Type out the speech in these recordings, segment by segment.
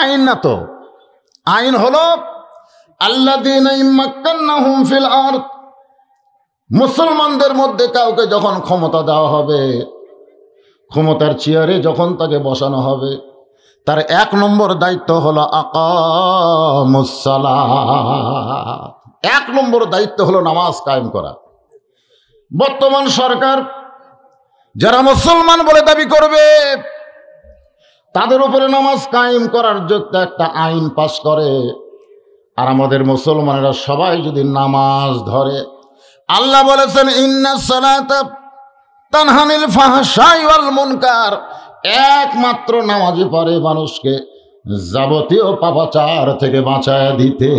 আইন না তো, আইন হলো আল্লাযীনা ইম্মাক্কান্নাহুম ফিল আরদ, মুসলমানদের মধ্যে কাউকে যখন ক্ষমতা দেওয়া হবে, ক্ষমতার চেয়ারে যখন তাকে বসানো হবে, তার 1 নম্বর দায়িত্ব হলো আকামুস সালাত। 1 নম্বর দায়িত্ব হলো নামাজ কায়েম করা। বর্তমান সরকার যারা মুসলমান বলে দাবি করবে, তাদের উপরে নামাজ কায়েম করার জন্য একটা আইন পাশ করে, আর আমাদের মুসলমানেরা সবাই যদি নামাজ ধরে, আল্লাহ বলেছেন ইন্নাস সালাতা তানহা আনিল ফাহশাই ওয়াল মুনকার, একমাত্র নামাজই পারে মানুষকে যাবতীয় পাপাচার থেকে বাঁচায় দিতে।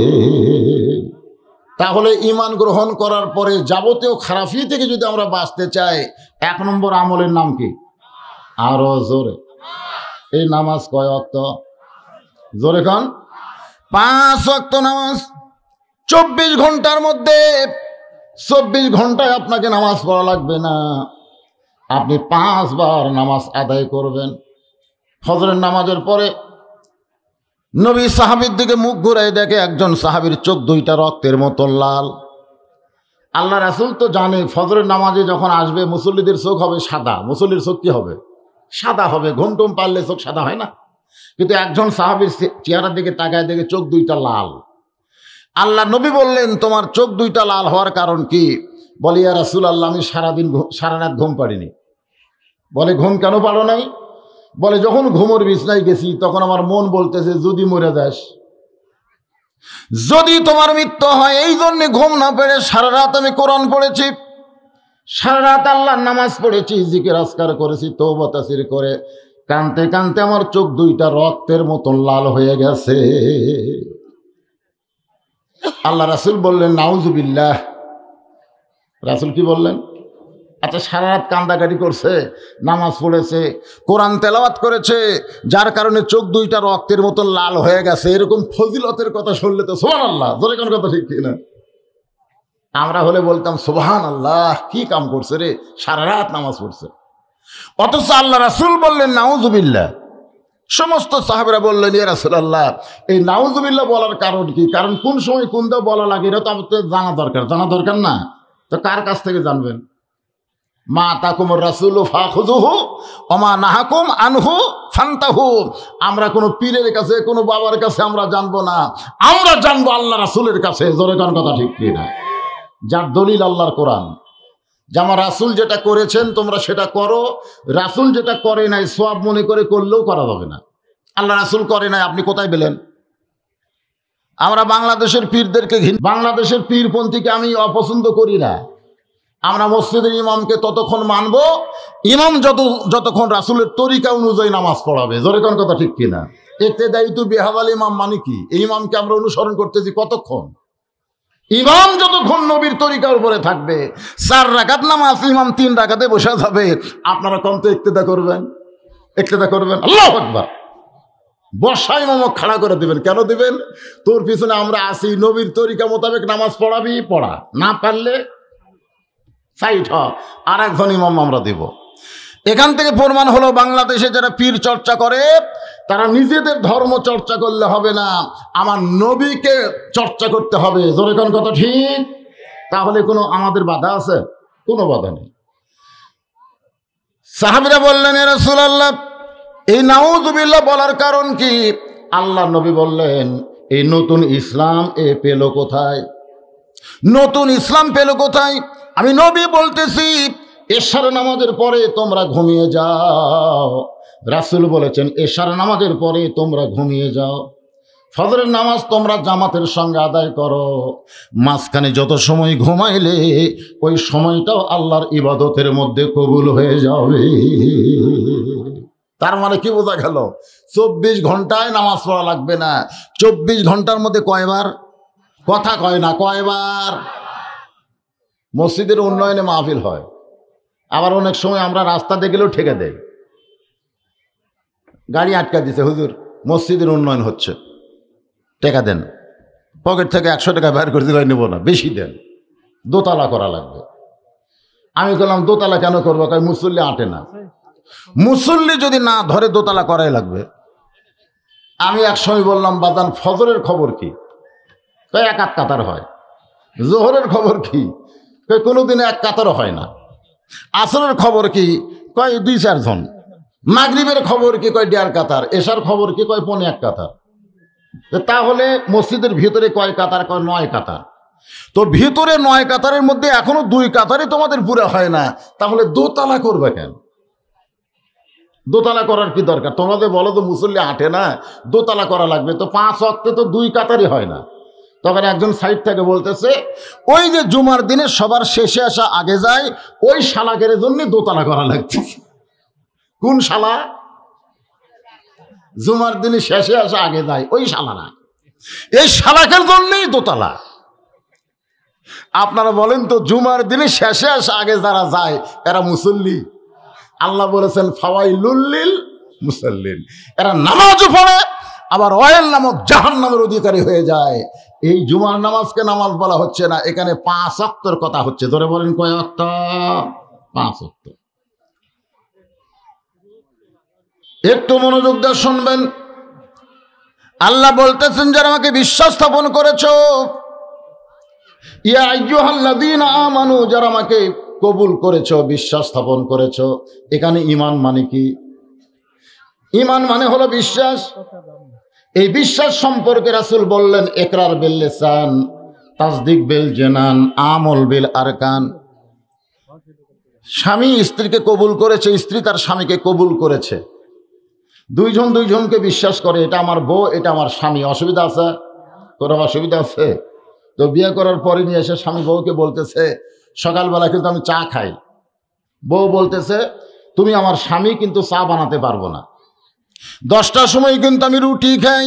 তাহলে ঈমান গ্রহণ করার পরে যাবতীয় খারাপি থেকে যদি আমরা বাঁচতে চাই, 1 নম্বর আমলের নাম কি? আরো জোরে। এই নামাজ কয় ওয়াক্ত? জোরে কোন? 5 ওয়াক্ত নামাজ। 24 ঘন্টার মধ্যে 24 ঘন্টায় আপনাকে নামাজ পড়া লাগবে না, আপনি 5 বার নামাজ আদায় করবেন। ফজরের নামাজের পরে নবী সাহাবীর দিকে মুখ ঘুরাই দেখে একজন সাহাবীর চোখ 2টা রক্তের মতো লাল। আল্লাহ রাসূল তো জানে ফজরের নামাজে যখন আসবে মুসল্লিদের চোখ হবে সাদা। মুসল্লির চোখ কি হবে? সাদা হবে। ঘুমটুম পারলে চোখ সাদা হয় না? কিন্তু একজন সাহাবীর চেহারার দিকে তাকায় দেখে চোখ 2টা লাল। আল্লাহ নবী বললেন, তোমার চোখ 2টা লাল হওয়ার কারণ কি? বলে, ইয়া রাসূলুল্লাহ, আমি সারা রাত ঘুম পারিনি। বলে, ঘুম কেন পারো নাই? বলে, যখন ঘুমের বিছনায় গেছি তখন আমার মন বলতেছে যদি মরে যাস, যদি তোমার মৃত্যু হয়, এই জন্য ঘুম না পেরে সারা রাত আমি কোরআন পড়েছি, সারা রাত আল্লাহর নামাজ পড়েছি, জিকির আজকার করেছি, তওবা তাসবিহ করে কানতে কানতে আমার চোখ 2টা রক্তের মতন লাল হয়ে গেছে। আল্লাহ রাসূল বললেন নাউজুবিল্লাহ। রাসূল কি বললেন? আচ্ছা, সারা রাত কান্দাকাটি করছে, নামাজ পড়েছে, কোরআন তেলাওয়াত করেছে, যার কারণে চোখ 2টা রক্তের মতন লাল হয়ে গেছে, এরকম ফজিলতের কথা শুনলে তো সুবহানাল্লাহ, জোরে কোন কথা ঠিক কিনা? আমরা হলে বলতাম সুবহানাল্লাহ, কি কাম করছে রে, সারা রাত নামাজ পড়ছে। অথচ আল্লাহ রাসূল বললেন নাউজুবিল্লাহ। সমস্ত সাহাবীরা বললেন, ইয়া রাসূলুল্লাহ, এই নাউজুবিল্লাহ বলার কারণ কি? কারণ কোন সময় কোনটা বলা লাগে এটা তো আমাদের জানা দরকার। জানা দরকার না? তো কার কাছ থেকে জানবেন? মা তাকুমুর রাসূলু ফাখুযুহু ওয়া মা নাহাকুম আনহু ফান্তাহু। আমরা কোনো পীরের কাছে, কোনো বাবার কাছে আমরা জানবো না, আমরা জানবো আল্লাহ রাসূলের কাছে। জোরে কোন কথা ঠিক কি না? যার দলিল আল্লাহর কোরআন। যে আমার রাসূল যেটা করেছেন তোমরা সেটা করো, রাসূল যেটা করে নাই সওয়াব মনে করে করলেও করা যাবে না। আল্লাহ রাসূল করে নাই, আপনি কোথায় পেলেন? আমরা বাংলাদেশের পীরদেরকে ঘৃণা, বাংলাদেশের পীরপন্থীকে আমি অপছন্দ করি না। আমরা মসজিদের ইমামকে ততক্ষণ মানবো, ইমাম যতক্ষণ রাসূলের তরিকা অনুযায়ী নামাজ পড়াবে। জোরে কোন কথা ঠিক কিনা? ইক্তেদায়িতু বিহাওয়াল ইমাম মানে কি? এই ইমামকে আমরা অনুসরণ করতেছি কতক্ষণ? ইমাম যতক্ষণ নবীর তরিকার উপরে থাকবে। 4 রাকাত নামাজ ইমাম 3 রাকাতে বসে যাবে, আপনারা কোন তো ইক্তেদা করবেন? ইক্তেদা করবেন? আল্লাহু আকবার। বসা ইমামক খাড়া করে দিবেন। কেন দিবেন? তোর পিছনে আমরা আসি, নবীর তরিকা মোতাবেক নামাজ পড়াবি, পড়া, না পারলে সাইড হ, আর একজন ইমাম আমরা দেব। এখান থেকে প্রমাণ হলো বাংলাদেশে যারা পীর চর্চা করে তারা নিজেদের ধর্ম চর্চা করলে হবে না, আমার নবীকে চর্চা করতে হবে। জোরে কোন কথা ঠিক? তাহলে কোনো আমাদের বাধা আছে? কোনো বাধা নেই। সাহাবীরা বললেন, ইয়া রাসূলুল্লাহ, এই নাউযুবিল্লাহ বলার কারণ কি? আল্লাহ নবী বললেন, এই নতুন ইসলাম এ পেল কোথায়? নতুন ইসলাম পেল কোথায়? আমি নবী বলতেছি, এশার নামাজের পরে তোমরা ঘুমিয়ে যাও। রাসূল বলেছেন এশার নামাজের পরে তোমরা ঘুমিয়ে যাও, ফজরের নামাজ তোমরা জামাতের সঙ্গে আদায় করো। মাঝখানে যত সময় ঘুমাইলে ওই সময়টাও আল্লাহর ইবাদতের মধ্যে কবুল হয়ে যাবে। তার মানে কি বোঝা গেল? 24 ঘন্টায় নামাজ পড়া লাগবে না। 24 ঘন্টার মধ্যে কয়বার? কথা কয় না, কয়বার? মসজিদের উন্নয়নে মাহফিল হয়, আবার অনেক সময় আমরা রাস্তা দেখলেও ঠেকে দেয়, গাড়ি আটকা দিছে, হুজুর মসজিদের উন্নয়ন হচ্ছে, টাকা দেন। পকেট থেকে 100 টাকা বের করে দিলে নেব না, বেশি দেন, দোতলা করা লাগবে। আমি বললাম দোতলা কেন করবো? কারণ মুসল্লি আঁটে না। মুসল্লি যদি না ধরে দোতলা করাই লাগবে। আমি এক সময় বললাম, বাদান ফজরের খবর কি? কয় এক কাতার হয়। জোহরের খবর কি? কয় কোনোদিন এক কাতারও হয় না। আসরের খবর কি? কয় 2-4 জন। মাগরিবের খবর কি? কয় 1.5 কাতার। এশার খবর কি? কয় 1.5 কাতার। তাহলে মসজিদের ভিতরে কয় কাতার? কয় 9 কাতার। তো ভিতরে 9 কাতারের মধ্যে এখনো 2 কাতারই তোমাদের পুরো হয় না, তাহলে দোতলা করবে কেন? দোতলা করার কি দরকার? তোমাদের বলো তো মুসল্লি আটে না, দোতলা করা লাগবে। তো 5 ওয়াক্তে তো 2 কাতারই হয় না। তখন একজন সাইড থেকে বলতেছে, ওই যে জুমার দিনে সবার শেষে আসা আগে যায়, ওই শালাকের জন্য দোতলা করা লাগছে। কোন শালা? জুমার দিনে শেষে আসা আগে যায় ওই শালারা, এই শালাকের জন্যই দোতলা। আপনারা বলেন তো, জুমার দিনে শেষে আসা আগে যারা যায় এরা মুসল্লি? আল্লাহ বলেছেন ফাওয়াইলুল লিল মুসাল্লিন, এরা নামাজও পড়ে আবার ওয়াইল নামক জাহান্নামের অধিকারী হয়ে যায়। এই জুমার নামাজকে নামাজ বলা হচ্ছে না, এখানে 5 ওয়াক্তের কথা হচ্ছে। ধরে বলেন কয় ওয়াক্ত? 5 ওয়াক্ত। একটু মনোযোগ দিয়ে শুনবেন। আল্লাহ বলতেছেন, যারা আমাকে বিশ্বাস স্থাপন করেছো, ইয়া আইয়ুহাল্লাযীনা আমানু, যারা আমাকে কবুল করেছো, বিশ্বাস স্থাপন করেছো। এখানে ঈমান মানে কি? ঈমান মানে হলো বিশ্বাস। এই বিশ্বাস সম্পর্কে রাসূল বললেন, ইকরার বিল লিসান, তাসদিক বিল জানান, আমল বিল আরকান। স্বামী স্ত্রীকে কবুল করেছে, স্ত্রী তার স্বামীকে কবুল করেছে। দুইজন দুইজনকে বিশ্বাস করে, এটা আমার বউ, এটা আমার স্বামী। অসুবিধা আছে? কোনো অসুবিধা আছে? তো বিয়ে করার পরে নিয়ে এসে স্বামী বউকে বলতেছে, সকালবেলা কিন্তু আমি চা খাই। বউ বলতেছে, তুমি আমার স্বামী, কিন্তু চা বানাতে পারবো না। 10টার সময় কিন্তু আমি রুটি খাই,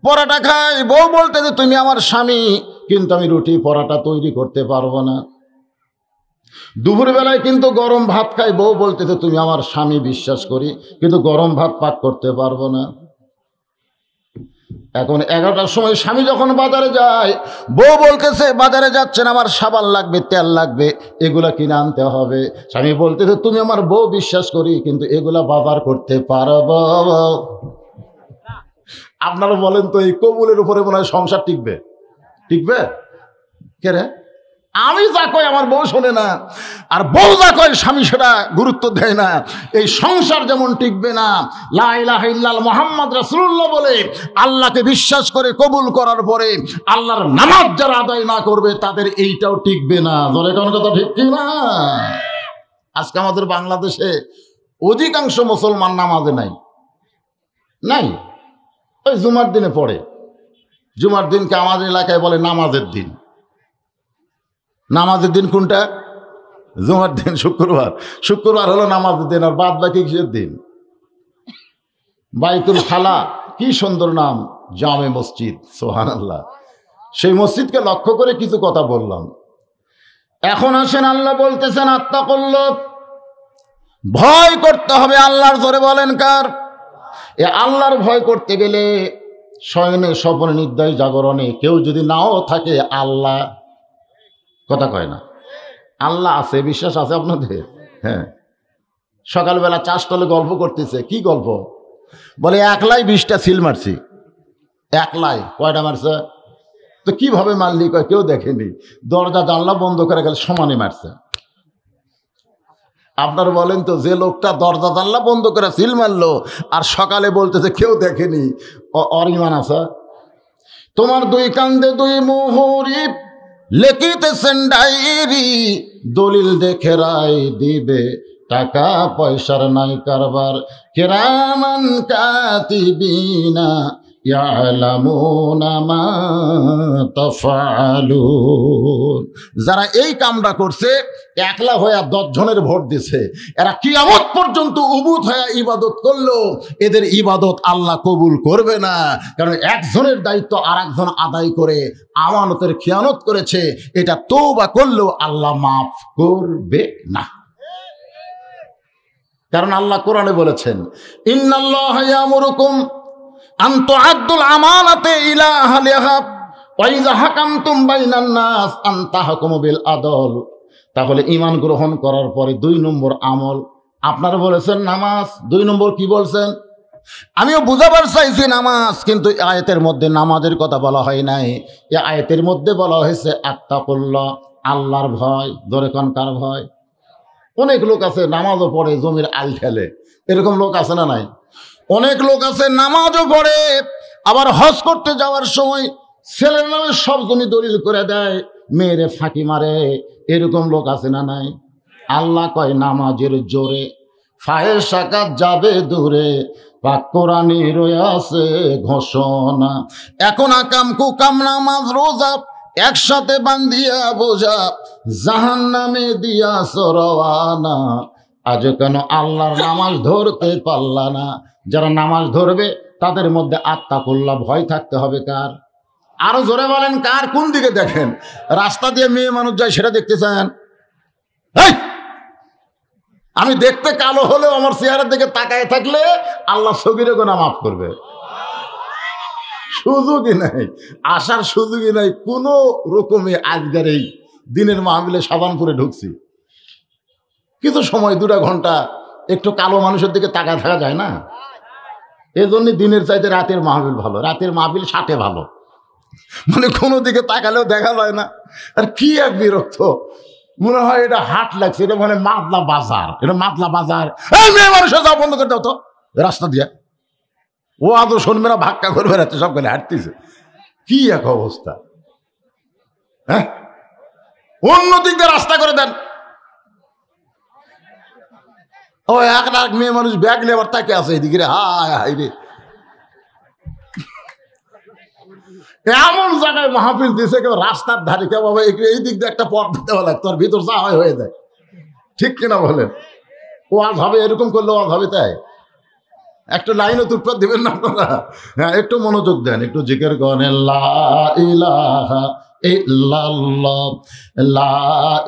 পরোটা খাই। বউ বলতেছে, তুমি আমার স্বামী, কিন্তু আমি রুটি পরোটা তৈরি করতে পারবো না। দুপুরবেলায় কিন্তু গরম ভাত খাই। বউ বলতেছে, তুমি আমার স্বামী, বিশ্বাস করি, কিন্তু গরম ভাত পাক করতে পারবো না। এখন 11টার সময় স্বামী যখন বাজারে যায়, বউ বলতেছে, বাজারে যাচ্ছেন, আমার সাবান লাগবে, তেল লাগবে, এগুলা কিনে আনতে হবে। স্বামী বলতেছে, তুমি আমার বউ, বিশ্বাস করি, কিন্তু এগুলা বাজার করতে পারবো? আপনারা বলেন তো, এই কবুলের উপরে মনে হয় সংসার টিকবে? টিকবে কে রে? আমি যা কই আমার বউ শোনে না, আর বউ যা কয় স্বামী সেটা গুরুত্ব দেয় না। এই সংসার যেমন টিকবে না, লা ইলাহা ইল্লাল্লাহ মুহাম্মদ রাসূলুল্লাহ বলে আল্লাহকে বিশ্বাস করে কবুল করার পরে আল্লাহর নামাজ যারা আদায় না করবে, তাদের এইটাও টিকবে না। জোরে কোন কথা ঠিক কি না? আজকে আমাদের বাংলাদেশে অধিকাংশ মুসলমান নামাজে নাই। ওই জুমার দিনে পড়ে। জুমার দিনকে আমাদের এলাকায় বলে নামাজের দিন। নামাজের দিন কোনটা? জুমার দিন, শুক্রবার। শুক্রবার হলো নামাজের দিন, আর বাদ বাকি কিসের দিন? বাইতুল খালা, কি সুন্দর নাম, জামে মসজিদ, সুবহানাল্লাহ। সেই মসজিদকে লক্ষ্য করে কিছু কথা বললাম। এখন আসেন, আল্লাহ বলতেছেন, আত্তাকুল্লাহ, ভয় করতে হবে আল্লাহর। জোরে বলেন কার? এ আল্লাহর ভয় করতে গেলে শয়নে স্বপ্নে নিদ্রায় জাগরণে কেউ যদি নাও থাকে, আল্লাহ কথা কয় না, আল্লাহ আছে, বিশ্বাস আছে আপনাদের? হ্যাঁ। সকালবেলা চাষতলে গল্প করতেছে। কি গল্প? বলে, একলাই 20টা সিল মারছি। একলাই কয়টা মারছে? তো কিভাবে মারলি? কয় কেউ দেখেনি, দরজা জানলা বন্ধ করে গেলে সমানে মারছে। আপনারা বলেন তো, যে লোকটা দরজা জানলা বন্ধ করে সিল মারলো আর সকালে বলতেছে কেউ দেখেনি, অরিমান আছে? তোমার 2 কান্দে 2 মোহরি লেখিতেছেন ডায়েরি, দলিল দেখে রায় দিবে, টাকা পয়সার নাই কারবার, কিরামান কাতিবিনা ইয়ালামুনা মা তাফআলুন। যারা এই কামটা করছে, একলা হয়ে 10 জনের ভোট দিছে, এরা কিয়ামত পর্যন্ত উবুত হয়ে ইবাদত করলো, এদের ইবাদত আল্লাহ কবুল করবে না। কারণ একজনের দায়িত্ব আরেকজন আদায় করে আমানতের খিয়ানত করেছে, এটা তওবা করলেও আল্লাহ মাফ করবে না। কারণ আল্লাহ কোরআনে বলেছেন, ইন্নাল্লাহা ইয়ামুরুকুম আন তুআদ্দুল আমানাতি ইলা আহলিহা ওয়া ইযা হাকামতুম বাইনান নাস আন তাহকুমু বিল আদল। তাহলে ঈমান গ্রহণ করার পরে 2 নম্বর আমল আপনারা বলেছেন নামাজ, 2 নম্বর কি বলছেন? আমিও বুঝাবার চাইছি নামাজ, কিন্তু আয়াতের মধ্যে নামাজের কথা বলা হয় নাই। এ আয়াতের মধ্যে বলা হয়েছে আত্তাকুল্লাহ, আল্লাহর ভয়। ধরে কোন কার ভয়? অনেক লোক আছে নামাজও পড়ে জমির আল ফেলে, এরকম লোক আছে না নাই? অনেক লোক আছে নামাজও পড়ে, আবার হজ করতে যাওয়ার সময় ছেলের নামে সব জমি দলিল করে দেয়, মেয়েরে ফাঁকি মারে, এরকম লোক আছে না নাই? আল্লাহ কয় নামাজের জোরে ফাহেশা কাজ যাবে দূরে, পাক কোরআনে রয়েছে ঘোষণা। এখন আকাম কুকাম নামাজ রোজা একসাথে বান্ধিয়া বোঝা, জাহান্নামে দিয়া সরওয়ানা। আজ কেন আল্লাহর নামাজ ধরতে পারলা না? যারা নামাজ ধরবে তাদের মধ্যে আত্তাকুল্লাহ, ভয় থাকতে হবে। কার? আরো জোরে বলেন কার? কোন দিকে দেখেন? রাস্তা দিয়ে মেয়ে মানুষ যায় সেটা দেখতে চান? আমি দেখতে কালো হলেও আমার চেহারার দিকে তাকায় থাকলে আল্লাহ সগীরে গুনাহ মাফ করবে। সুযোগই নাই, আসার সুযোগই নাই কোনো রকমে। আজকের এই দিনের মাহফিলে সাবানপুরে ঢুকছি, কিছু সময় 2 ঘন্টা একটু কালো মানুষের দিকে তাকায় থাকা যায় না? এজন্য দিনের চাইতে রাতের মাহফিল ভালো। রাতের মাহফিল 60 ভালো, মানে কোনো দিকে তাকালেও দেখা যায় না। আর কি এক বিরক্ত, মনে হয় এটা হাট লাগছে, এটা মানে মাতলা বাজার, এটা মাতলা বাজার। এই মেয়ে মানুষের যাওয়া বন্ধ করে দাও তো রাস্তা দিয়ে। ও আদৌ শুনবে না, ভাক্কা করে বেড়াচ্ছে, সব গেলে হাঁটতেছে। কি এক অবস্থা! হ্যাঁ, অন্য দিক দিয়ে রাস্তা করে দেন। ও এক মেয়ে মানুষ ব্যাগ নিয়ে আবার তাকে আছে এদিকে, রে হায় হায় রে। এমন জায়গায় মাহফিল দিছে কেউ রাস্তার ধারে, কেউ বাবা এই দিক দিয়ে একটা পথ দিতে বলে, তোর ভিতর যা হয়ে যায়। ঠিক কিনা বলেন? ওয়াজ হবে, এরকম করলে ওয়াজ হবে। তাই একটা লাইনও তুটপাত দিবেন না আপনারা? হ্যাঁ, একটু মনোযোগ দেন, একটু জিকির করেন। লা ইলাহা ইল্লাল্লাহ, লা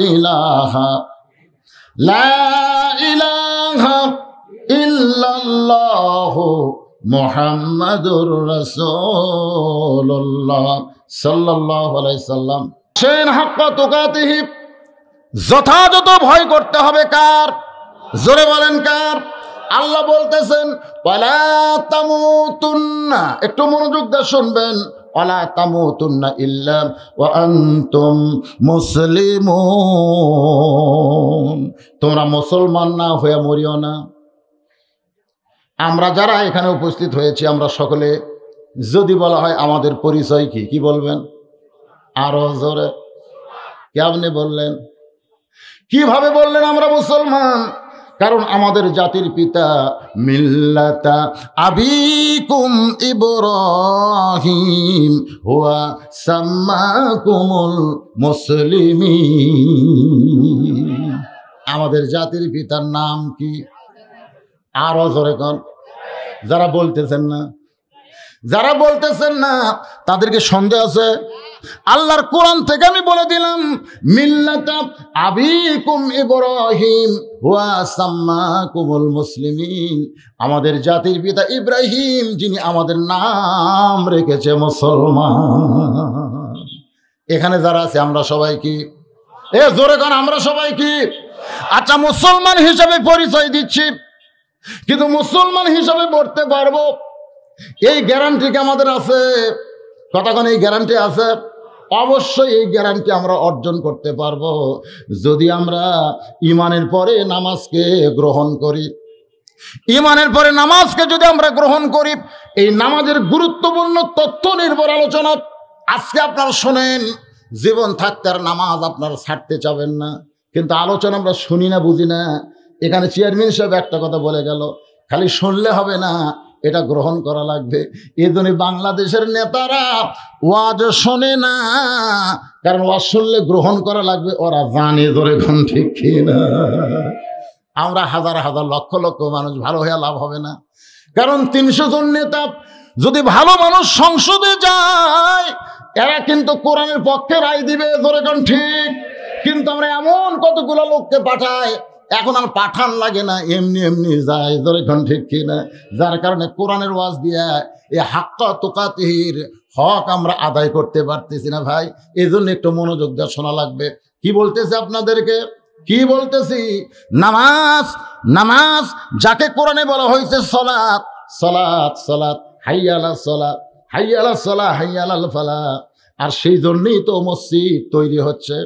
ইলাহা, লা ইলাহা ইল্লাল্লাহ মুহাম্মাদুর রাসূলুল্লাহ সাল্লাল্লাহু আলাইহি সাল্লাম। সেন হাক্কা তুকাতিহি, যথাযথ ভয় করতে হবে। কার? জোরে বলেন কার? আল্লাহ বলতেছেন ওয়ালা তামুতুন্না, একটু মনোযোগ দিয়ে শুনবেন। ওয়ালা তামুতুন্না ইল্লা ওয়া আনতুম মুসলিমুন, তোমরা মুসলমান না হয়ে মরিও না। আমরা যারা এখানে উপস্থিত হয়েছি, আমরা সকলে যদি বলা হয় আমাদের পরিচয় কি, কি বলবেন? আরো জোরে। কেমনে বললেন? কিভাবে বললেন আমরা মুসলমান? কারণ আমাদের জাতির পিতা মিল্লাতা আবিকুম ইব্রাহিম হুয়া সাম্মাকুমুল মুসলিমিন। আমাদের জাতির পিতার নাম কি? আরো জোরে কোন? যারা বলতেছেন না, যারা বলতেছেন না তাদেরকে সন্দেহ আছে? আল্লাহর কোরআন থেকে আমি বলে দিলাম, মিল্লাতা আবিকুম ইব্রাহিম ওয়া সাম্মাকুমুল মুসলিমিন। আমাদের জাতির পিতা ইব্রাহিম, যিনি আমাদের নাম রেখেছে মুসলমান। এখানে যারা আছে আমরা সবাই কি? এ জোরে কোন, আমরা সবাই কি? আচ্ছা, মুসলমান হিসাবে পরিচয় দিচ্ছি, কিন্তু মুসলমান হিসাবে বলতে পারবো এই গ্যারান্টি কি আমাদের আছে? কতক্ষণ এই গ্যারান্টি আছে? অবশ্যই এই গ্যারান্টি আমরা অর্জন করতে পারবো যদি আমরা ঈমানের পরে নামাজকে গ্রহণ করি। ঈমানের পরে নামাজকে যদি আমরা গ্রহণ করি, এই নামাজের গুরুত্বপূর্ণ তথ্য নির্ভর আলোচনা আজকে আপনারা শোনেন। জীবন থাকতে আর নামাজ আপনারা ছাড়তে চাবেন না, কিন্তু আলোচনা আমরা শুনি না, বুঝি না। এখানে চেয়ারম্যান সাহেব একটা কথা বলে গেল, খালি শুনলে হবে না, এটা গ্রহণ করা লাগবে। এই জন্য বাংলাদেশের নেতারা ওয়াজ শোনে না, কারণ ওয়াজ শুনলে গ্রহণ করা লাগবে। ওরা জানে, ধরে কোন ঠিক কিনা? আমরা হাজার হাজার লক্ষ লক্ষ মানুষ ভালো হয়ে লাভ হবে না। কারণ 300 জন নেতা যদি ভালো মানুষ সংসদে যায়, এরা কিন্তু কোরআনের পক্ষে রায় দিবে, ধরে কোন ঠিক। কিন্তু আমরা এমন কতগুলো লোককে পাঠাই, এখন আর পাঠান লাগে না, এমনি এমনি যায়, ধরে কোন ঠিক কিনা? যার কারণে কোরআনের ওয়াজ দিয়া এই হাক্কা তুকাতিহির হক আমরা আদায় করতে পারতেছি না ভাই। এই জন্য একটু মনোযোগ দিয়ে শোনা লাগবে। কি বলতেছে আপনাদেরকে? কি বলতেছি? নামাজ, নামাজ যাকে কোরআনে বলা হয়েছে সালাত, সালাত সালাত, হাইয়া আলাস সালাত, হাইয়া আলাস সালাহ, হাইয়া আলাল ফালাহ। আর সেই জন্যই তো মসজিদ তৈরি হচ্ছে।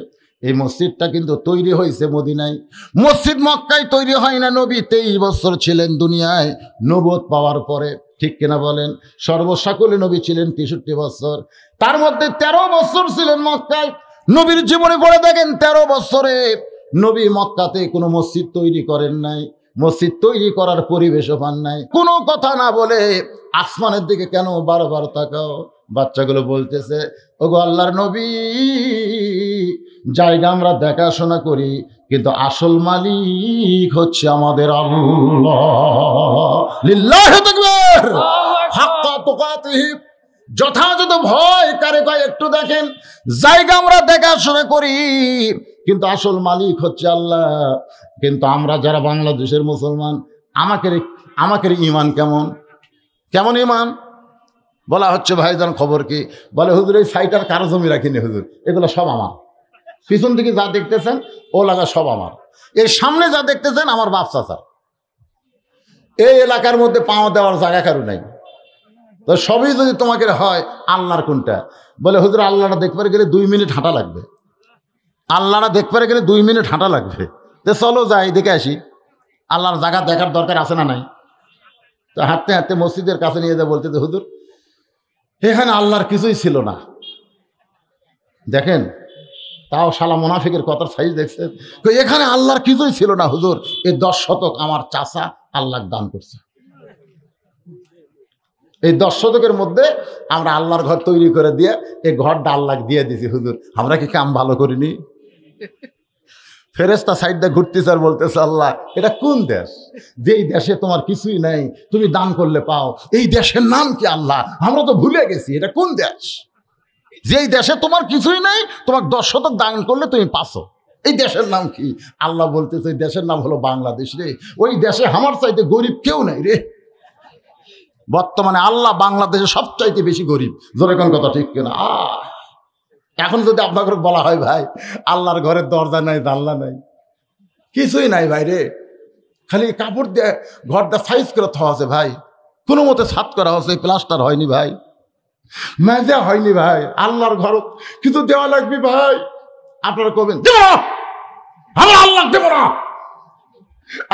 এই মসজিদটা কিন্তু তৈরি হয়েছে মদিনায়। মসজিদ মক্কায় তৈরি হয় না। নবী 23 বছর ছিলেন দুনিয়ায় নবুয়ত পাওয়ার পরে, ঠিক কিনা বলেন? সর্বসাকুলে নবী ছিলেন 63 বছর, তার মধ্যে 13 বছর ছিলেন মক্কায়। নবীর জীবনে পড়ে দেখেন 13 বছরে নবী মক্কাতে কোনো মসজিদ তৈরি করেন নাই, মসজিদ তৈরি করার পরিবেশও পান নাই। কোনো কথা না বলে আসমানের দিকে কেন বারবার তাকাও? বাচ্চাগুলো বলতেছে, ওগো আল্লাহর নবী, জায়গা আমরা দেখাশোনা করি, কিন্তু আসল মালিক হচ্ছে আমাদের আল্লাহ। লিল্লাহি তাকবীর, হাক্কা তুকাতিহি। যথাযথ ভয় কারে কয় একটু দেখেন। জায়গা আমরা দেখাশোনা করি, কিন্তু আসল মালিক হচ্ছে আল্লাহ। কিন্তু আমরা যারা বাংলাদেশের মুসলমান, আমাদের ইমান কেমন কেমন ইমান? বলা হচ্ছে ভাইজান খবর কি? বলে হুজুর এই সাইটার কারো জমি রাখিনি হুজুর, এগুলো সব আমার। পিছন দিকে যা দেখতেছেন ও লাগা সব আমার। এর সামনে যা দেখতেছেন আমার বাপ চাচা। এই এলাকার মধ্যে পাওয়া দেওয়ার জায়গা কারো নাই। তো সবই যদি তোমাকে হয়, আল্লাহর কোনটা? বলে হুজুর আল্লাহটা দেখতে গেলে 2 মিনিট হাঁটা লাগবে। আল্লাহটা দেখতে গেলে 2 মিনিট হাঁটা লাগবে। তো চলো যাই দেখে আসি, আল্লাহর জায়গা দেখার দরকার আছে না নাই? তো হাঁটতে হাঁটতে মসজিদের কাছে নিয়ে যা বলতে, হুজুর এখানে আল্লাহর কিছুই ছিল না। দেখেন, তাও শালা মুনাফিকের কথার সাইজ দেখছেন। এখানে আল্লাহর কিছুই ছিল না হুজুর, এই 10 শতক আমার চাচা আল্লাহ দান করছে। এই 10 শতকের মধ্যে আমরা আল্লাহর ঘর তৈরি করে দিয়ে এই ঘরটা আল্লাহ দিয়ে দিছি হুজুর। আমরা কি কাম ভালো করিনি? ফেরেশতা সাইডটা ঘুরতেছে আর বলতেছে, আল্লাহ এটা কোন দেশ? যেই দেশে তোমার কিছুই নাই, তুমি দান করলে পাও। এই দেশের নাম কি আল্লাহ? আমরা তো ভুলে গেছি, এটা কোন দেশ? যেই দেশে তোমার কিছুই নাই, তোমার 10 শতক দান করলে তুমি পাছো। এই দেশের নাম কি? আল্লাহ বলতেছে এই দেশের নাম হলো বাংলাদেশ রে। ওই দেশে আমার চাইতে গরিব কেউ নাই রে। বর্তমানে আল্লাহ বাংলাদেশে সবচাইতে বেশি গরিব। জোরে কোন কথা ঠিক কিনা? এখন যদি আপনাকে বলা হয় ভাই আল্লাহর ঘরের দরজা নাই, জানলা নাই, কিছুই নাই ভাই রে, খালি কাপড় দিয়ে ঘরটা সাইজ করে থাওয়া আছে ভাই, কোনো মতে ছাদ করা হচ্ছে, প্লাস্টার হয়নি ভাই, মেজা হয়নি ভাই, আল্লাহর ঘর কিছু দেওয়া লাগবে ভাই। আপনারা কবেন দেব না, আমার আল্লাহ দেব না।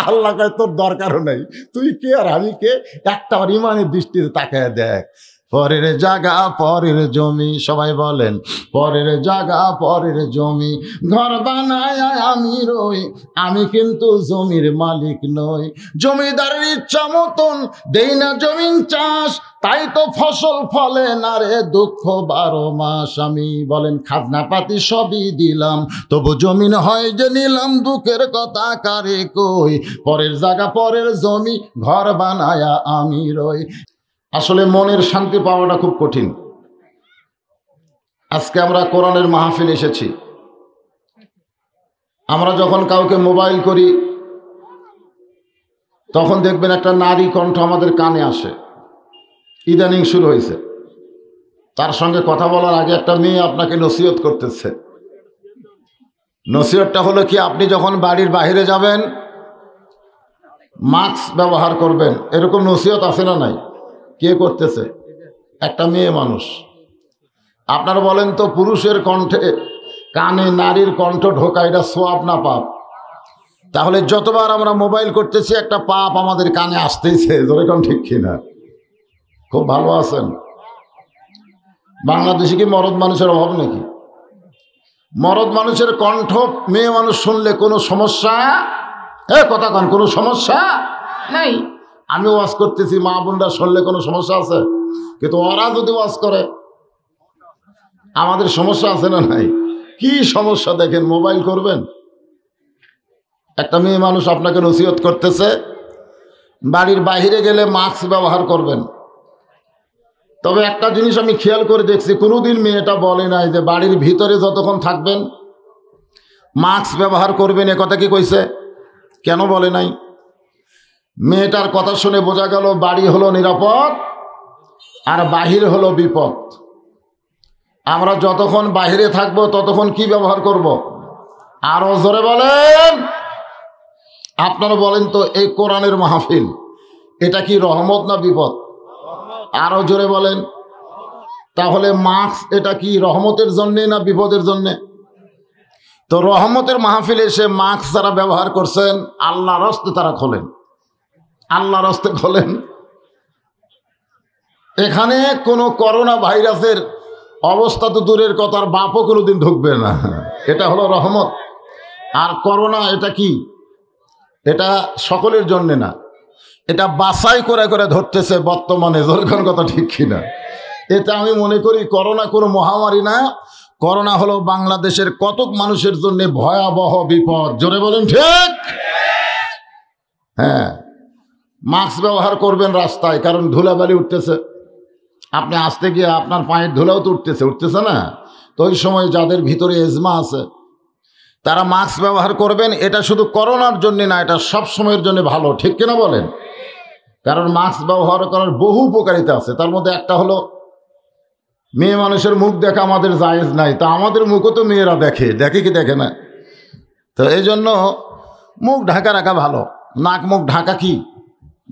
আল্লাহ কয় তোর দরকারও নাই, তুই কে আর আমি কে? একটা ইমানের দৃষ্টিতে তাকায় দেখ। পরের জায়গা পরের জমি, সবাই বলেন পরের জায়গা পরের জমি, ঘর বানায় আমি রই, আমি কিন্তু জমির মালিক নই। জমিদারের ইচ্ছা মতন দেই না জমিন চাষ, তাই তো ফসল ফলে না রে দুঃখ 12 মাস। আমি বলেন খাজনা পাতি সবই দিলাম, তবু জমিন হয় যে নিলাম, দুঃখের কথা কারে কই। পরের জায়গা পরের জমি, ঘর বানায় আমি রই। আসলে মনের শান্তি পাওয়াটা খুব কঠিন। আজকে আমরা কোরআনের মাহফিল এসেছি। আমরা যখন কাউকে মোবাইল করি তখন দেখবেন একটা নারী কণ্ঠ আমাদের কানে আসে। ইদানিং শুরু হয়েছে, তার সঙ্গে কথা বলার আগে একটা মেয়ে আপনাকে নসিহত করতেছে। নসিহতটা হলো কি, আপনি যখন বাড়ির বাইরে যাবেন মাস্ক ব্যবহার করবেন। এরকম নসিহত আছে না নাই? কে করতেছে? একটা মেয়ে মানুষ। আপনারা বলেন তো, পুরুষের কণ্ঠে কানে নারীর কণ্ঠ ঢোকা এটা সোয়াব না পাপ? তাহলে যতবার আমরা মোবাইল করতেছি একটা পাপ আমাদের কানে আসতেইছে। যেরকম ঠিক কিনা? খুব ভালো আছেন? বাংলাদেশে কি মরদ মানুষের অভাব নাকি? মরদ মানুষের কণ্ঠ মেয়ে মানুষ শুনলে কোনো সমস্যা? কথা কন, কোনো সমস্যা নেই। আমি ওয়াজ করতেছি, মা বোনরা শুনলে কোনো সমস্যা আছে? কিন্তু ওরা যদি ওয়াজ করে আমাদের সমস্যা আছে না নাই? কি সমস্যা দেখেন, মোবাইল করবেন। একটা মেয়ে মানুষ আপনাকে নসিহত করতেছে বাড়ির বাইরে গেলে মাস্ক ব্যবহার করবেন। তবে একটা জিনিস আমি খেয়াল করে দেখছি, কোনোদিন মেয়েটা বলে নাই যে বাড়ির ভিতরে যতক্ষণ থাকবেন মাস্ক ব্যবহার করবেন। এ কথা কি কইছে? কেন বলে নাই? মেয়েটার কথা শুনে বোঝা গেল বাড়ি হলো নিরাপদ আর বাহির হলো বিপদ। আমরা যতক্ষণ বাহিরে থাকবো ততক্ষণ কি ব্যবহার করব? আরো জোরে বলেন। আপনারা বলেন তো, এই কোরআনের মাহফিল, এটা কি রহমত না বিপদ? আরো জোরে বলেন। তাহলে মাস্ক এটা কি রহমতের জন্যে না বিপদের জন্যে? তো রহমতের মাহফিলে এসে মাস্ক যারা ব্যবহার করছেন আল্লাহর হস্তে তারা খোলেন, আল্লাহর হস্তে খোলেন। এখানে কোনো করোনা ভাইরাসের অবস্থা তো দূরের কথা, আর বাপও কোনোদিন ঢুকবে না। এটা হলো রহমত। আর করোনা এটা কি? এটা সকলের জন্যে না, এটা বাছাই করে করে ধরতেছে বর্তমানে। যখন কথা ঠিক কিনা? এটা আমি মনে করি করোনা কোনো মহামারী না, করোনা হলো বাংলাদেশের কতক মানুষের জন্য ভয়াবহ বিপদ। জোরে বলেন ঠিক? হ্যাঁ, মাস্ক ব্যবহার করবেন রাস্তায়, কারণ ধুলাবালি উঠতেছে। আপনি আসতে গিয়ে আপনার পায়ের ধুলাও তো উঠতেছে না? তো ওই সময় যাদের ভিতরে এজমা আছে তারা মাস্ক ব্যবহার করবেন। এটা শুধু করোনার জন্য না, এটা সব সময়ের জন্য ভালো, ঠিক কিনা বলেন? কারণ মাস্ক ব্যবহার করার বহু উপকারিতা আছে। তার মধ্যে একটা হলো, মেয়ে মানুষের মুখ দেখা আমাদের জায়েজ নাই, তা আমাদের মুখও তো মেয়েরা দেখে, দেখে কি দেখে না? তো এই জন্য মুখ ঢাকা রাখা ভালো। নাক মুখ ঢাকা কি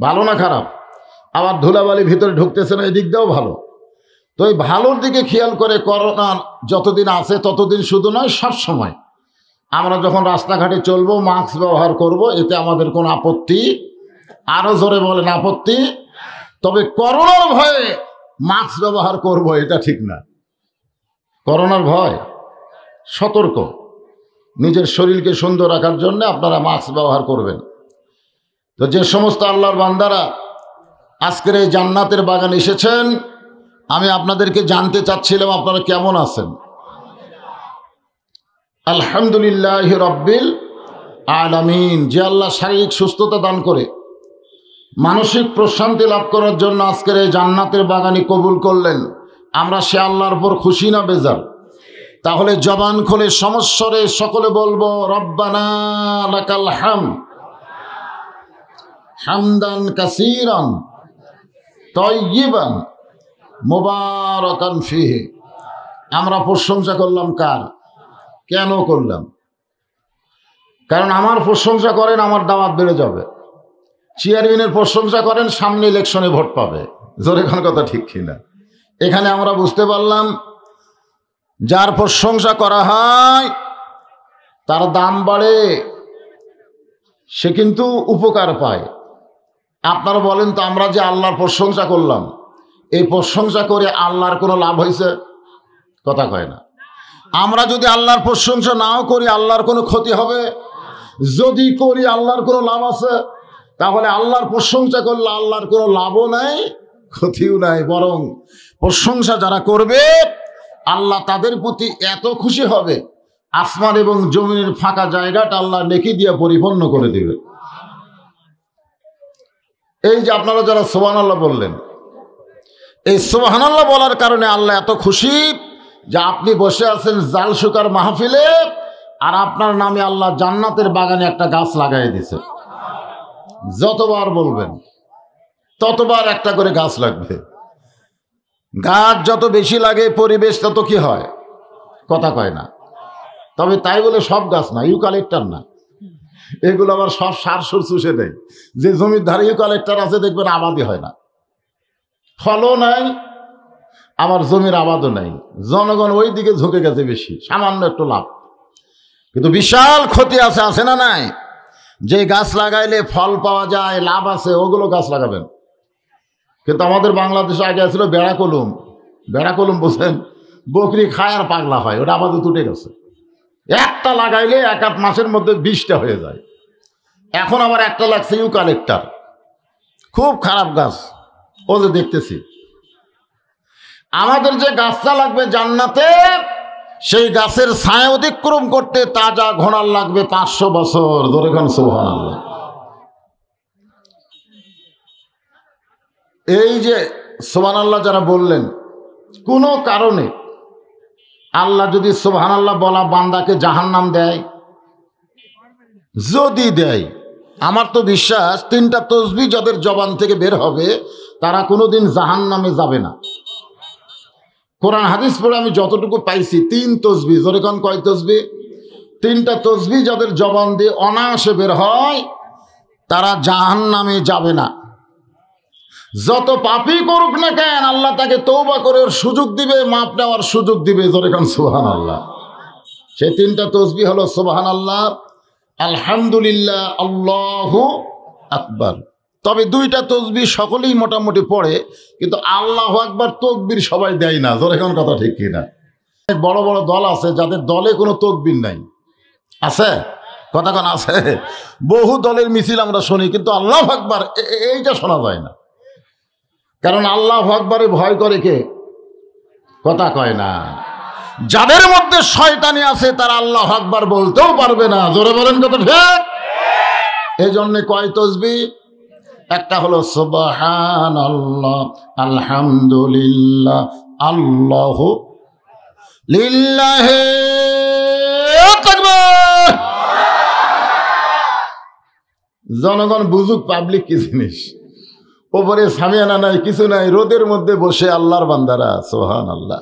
ভালো না খারাপ? আবার ধুলাবালি ভিতরে ঢুকতেছে না, এদিক দিয়েও ভালো। তো এই ভালোর দিকে খেয়াল করে করোনা যতদিন আছে ততদিন শুধু নয়, সব সময় আমরা যখন রাস্তাঘাটে চলবো মাস্ক ব্যবহার করব, এতে আমাদের কোনো আপত্তি, আরো জোরে বলেন আপত্তি। তবে করোনার ভয়ে মাস্ক ব্যবহার করব এটা ঠিক না। করোনার ভয়, সতর্ক, নিজের শরীরকে সুন্দর রাখার জন্য আপনারা মাস্ক ব্যবহার করবেন। তো যে সমস্ত আল্লাহর বান্দারা আজকের এই জান্নাতের বাগান এসেছেন, আমি আপনাদেরকে জানতে চাচ্ছিলাম আপনারা কেমন আছেন? আলহামদুলিল্লাহ রাব্বিল আলামিন। যে আল্লাহ শারীরিক সুস্থতা দান করে মানসিক প্রশান্তি লাভ করার জন্য আজকের এই জান্নাতের বাগানি কবুল করলেন, আমরা সে আল্লাহর উপর খুশি না বেজার? তাহলে জবান খুলে সমস্বরে সকলে বলবো রব্বানা লাকাল হামদ হামদান কাসীরান তাইয়িবান মুবারাকান ফিহি। আমরা প্রশংসা করলাম কার? কেন করলাম? কারণ আমার প্রশংসা করেন আমার দাওয়াত বেড়ে যাবে। চেয়ারম্যানের প্রশংসা করেন সামনে ইলেকশনে ভোট পাবে। জোরে কোন কথা ঠিক কিনা? এখানে আমরা বুঝতে পারলাম যার প্রশংসা করা হয় তার দাম বাড়ে, সে কিন্তু উপকার পায়। আপনারা বলেন তো, আমরা যে আল্লাহর প্রশংসা করলাম, এই প্রশংসা করে আল্লাহর কোনো লাভ হয়েছে? কথা কয় না। আমরা যদি আল্লাহর প্রশংসা নাও করি আল্লাহর কোনো ক্ষতি হবে? যদি করি আল্লাহর কোনো লাভ আছে? তাহলে আল্লাহর প্রশংসা করলে আল্লাহর কোনো লাভও নাই, ক্ষতিও নাই। বরং প্রশংসা যারা করবে আল্লাহ তাদের প্রতি এত খুশি হবে, আসমান এবং জমিনের ফাঁকা জায়গাটা আল্লাহ নেকি দিয়ে পরিপূর্ণ করে দিবে। এই যে আপনারা যারা সুবহানাল্লাহ বললেন, এই সুবহানাল্লাহ বলার কারণে আল্লাহ এত খুশি যে আপনি বসে আছেন জাল শুকার মাহফিলে, আর আপনার নামে আল্লাহ জান্নাতের বাগানে একটা গাছ লাগাই দিছে। যতবার বলবেন ততবার একটা করে গাছ লাগবে। গাছ যত বেশি লাগে পরিবেশ তত কি হয়? কথা কয় না। তবে তাই বলে সব গাছ না, ইউক্যালিপটাস না, এগুলো আবার সব সার সুর চুষে দেয়। যে জমির ধারে ইউক্যালিপটাস আছে দেখবেন আবাদই হয় না, ফলও নাই, আবার জমির আবাদও নাই। জনগণ ওই দিকে ঝুঁকে গেছে বেশি, সামান্য একটু লাভ, কিন্তু বিশাল ক্ষতি আছে, আছে না নাই? যে গাছ লাগাইলে ফল পাওয়া যায়, লাভ আছে, ওগুলো গাছ লাগাবেন। কিন্তু আমাদের বাংলাদেশে আগে ছিল বেড়া কলম। বেড়া কলম বুঝেন? বকরি খায় আর পাগলা হয়, ওটা আপাতত উঠে গেছে। একটা লাগাইলে এক আধ মাসের মধ্যে 20টা হয়ে যায়। এখন আবার একটা লাগছে ইউক্যালিপটাস, খুব খারাপ গাছ, ও যে দেখতেছি। আমাদের যে গাছটা লাগবে জান্নাতে, সেই গাছের ছায়া অতিক্রম করতে তাজা ঘোড়ার লাগবে 500 বছর। ধরে খান সুবহানাল্লাহ। এই যে সুবহানাল্লাহ যারা বললেন, কোনো কারণে আল্লাহ যদি সুবহানাল্লাহ বলা বান্দাকে জাহান্নাম দেয়, যদি দেয়, আমার তো বিশ্বাস 3টা তসবিহ যাদের জবান থেকে বের হবে তারা কোনোদিন জাহান্নামে যাবে না। কোরআন হাদিস পড়ে আমি যতটুকু পাইছি 3 তসবিহ। জোরে কোন কয় তসবিহ? 3টা তসবিহ যাদের জবান দিয়ে অনায়াসে বের হয় তারা জাহান্নামে যাবে না। যত পাপই করুক না কেন আল্লাহ তাকে তওবা করে ওর সুযোগ দিবে, মাপ নেওয়ার সুযোগ দিবে। জোরে কোন সুবহানাল্লাহ। সেই তিনটা তাসবিহ হলো সুবহানাল্লাহ, আলহামদুলিল্লাহ, আল্লাহু আকবার। তবে দুইটা তাসবিহ সকলেই মোটামুটি পড়ে, কিন্তু আল্লাহু আকবার তাকবীর সবাই দেয় না। জোরে কোন কথা ঠিক কিনা? বড় বড় দল আছে যাদের দলে কোনো তাকবীর নাই, আছে কথা কোন আছে? বহু দলের মিছিল আমরা শুনি, কিন্তু আল্লাহু আকবার এইটা শোনা যায় না। কারণ আল্লাহু আকবারে ভয় করে কে? কথা কয় না। যাদের মধ্যে শয়তানি আছে তারা আল্লাহু আকবার বলতেও পারবে না। জোরে বলেন কথা ঠিক? এই জন্য কয় তাসবিহ? একটা হলো সুবহানাল্লাহ, আলহামদুলিল্লাহ, আল্লাহু লিল্লাহি তাকবীর। জনগণ বুঝুক পাবলিক কি জিনিস। ওপরে সামিয়ানা নাই, কিছু নাই, রোদের মধ্যে বসে আল্লাহর বান্দারা সুবহানাল্লাহ।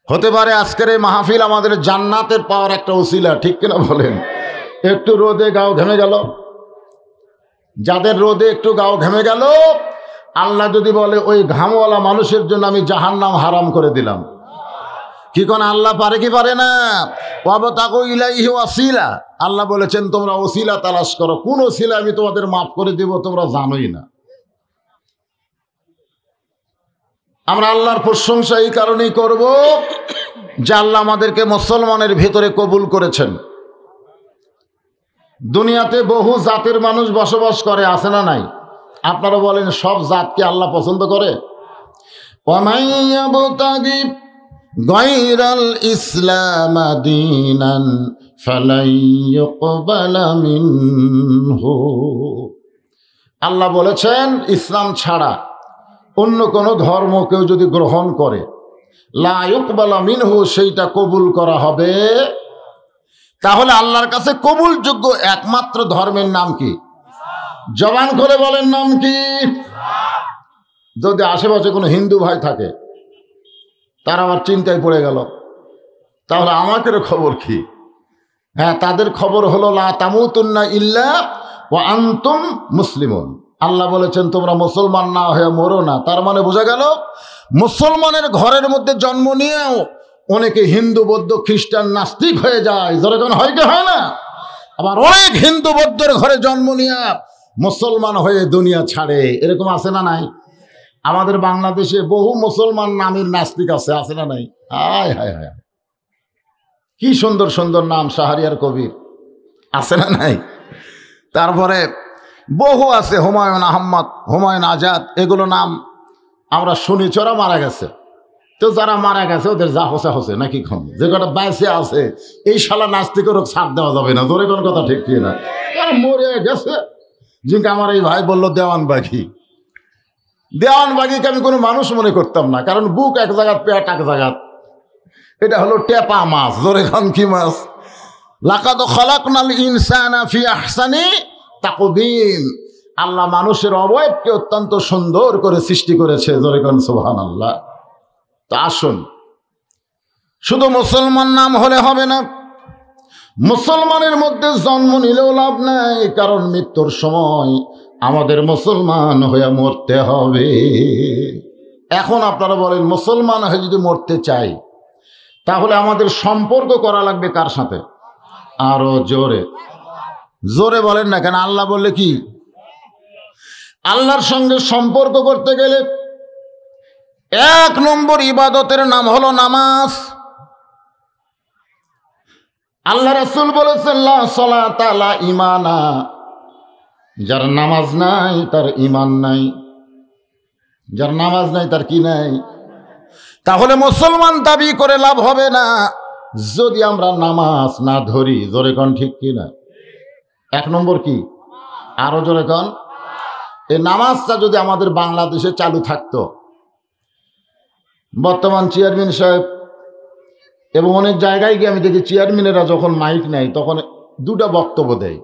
হতে পারে আজকের এই মাহফিল আমাদের জান্নাতের পাওয়ার একটা ওসিলা, ঠিক কিনা বলেন? একটু রোদে গাও ঘেমে গেল, যাদের রোদে একটু গাও ঘেমে গেল, আল্লাহ যদি বলে ওই ঘামওয়ালা মানুষের জন্য আমি জাহান্নাম হারাম করে দিলাম, কি কোন আল্লাহ পারে কি পারে না? ওয়াবতাগু ইলাইহি ওয়াসিলা, আল্লাহ বলেছেন তোমরা ওসিলা তালাশ করো। কোন ওসিলা আমি তোমাদের মাফ করে দিব তোমরা জানোই না। আমরা আল্লাহর প্রশংসা এই কারণেই করব যে আল্লাহ আমাদেরকে মুসলমানের ভেতরে কবুল করেছেন। দুনিয়াতে বহু জাতের মানুষ বসবাস করে, আছে না নাই? আপনারা বলেন সব জাতকে আল্লাহ পছন্দ করে? ওয়ামাইয়াবতাগি গায়রাল ইসলাম দীনান ফালাই ইউকবালা মিনহু, আল্লাহ বলেছেন ইসলাম ছাড়া অন্য কোনো ধর্ম কেউ যদি গ্রহণ করে, লা ইউকবালা মিনহু, সেইটা কবুল করা হবে। তাহলে আল্লাহর কাছে কবুলযোগ্য একমাত্র ধর্মের নাম কি? জবান করে বলেন নাম কি? যদি আশেপাশে কোনো হিন্দু ভাই থাকে, তারা আবার চিন্তায় পড়ে গেল, তাহলে আমাদের খবর কি? হ্যাঁ, তাদের খবর হলো লা তামুতুন্না ইল্লা ওয়া আনতুম মুসলিমুন। আল্লাহ বলেছেন তোমরা মুসলমান না হয়ে মরো না। তার মানে বোঝা গেল মুসলমানের ঘরের মধ্যে জন্ম নিয়েও অনেকে হিন্দু বৌদ্ধ খ্রিস্টান নাস্তিক হয়ে যায়। যেরকম হয় কি হয় না? আবার অনেক হিন্দু বৌদ্ধের ঘরে জন্ম নিয়ে মুসলমান হয়ে দুনিয়া ছাড়ে, এরকম আছে না নাই? আমাদের বাংলাদেশে বহু মুসলমান নামের নাস্তিক আছে, আছে না নাই? হায় হায় হায়, কি সুন্দর সুন্দর নাম, শাহরিয়ার কবির, আছে না নাই? তারপরে বহু আছে, হুমায়ুন আহমদ, হুমায়ুন আজাদ, এগুলো নাম আমরা শুনি। ওরা মারা গেছে, তো যারা মারা গেছে ওদের যা হোসে হোসে নাকি খন, যে কটা বাইসে আছে এই শালা নাস্তিকের ছাড় দেওয়া যাবে না। জোরে কোন কথা ঠিক কি না? মরে গেছে। জিঙ্কা আমার এই ভাই বললো দেওয়ানবাগি, দেওয়ানবাগিকে আমি কোনো মানুষ মনে করতাম না, কারণ বুক এক জায়গাত পেট এক জায়গাত। এটা হলো টেপা মাছ। জোরে খান কি মাছ? লাকাদ খালাকনাল ইনসানা ফি আহসানি তাকবীম, আল্লাহ মানুষের অবয়বকে অত্যন্ত সুন্দর করে সৃষ্টি করেছে। জোরে খান সুবহানাল্লাহ। তা আসুন, শুধু মুসলমান নাম হলে হবে না, মুসলমানের মধ্যে জন্ম নিলেও লাভ নাই, কারণ মৃত্যুর সময় আমাদের মুসলমান হয়ে মরতে হবে। এখন আপনারা বলেন মুসলমান হয়ে যদি মরতে চাই, তাহলে আমাদের সম্পর্ক করা লাগবে কার সাথে? আরো জোরে জোরে বলেন না কেন? আল্লাহ বললে কি? আল্লাহর সঙ্গে সম্পর্ক করতে গেলে এক নম্বর ইবাদতের নাম হলো নামাজ। আল্লাহ রাসূল বলেছেন লা সালাতা লা ঈমানা, যার নামাজ নাই তার ঈমান নাই। যার নামাজ নাই তার কি নাই? তাহলে মুসলমান দাবি করে লাভ হবে না যদি আমরা নামাজ না ধরি। জোরে কন ঠিক কি না? এক নম্বর কি? আরো জোরে কন। এই নামাজটা যদি আমাদের বাংলাদেশে চালু থাকতো, বর্তমান চেয়ারম্যান সাহেব এবং অনেক জায়গায় গিয়ে আমি দেখি চেয়ারম্যানেরা যখন মাইক নেয় তখন দুটা বক্তব্য দেয়।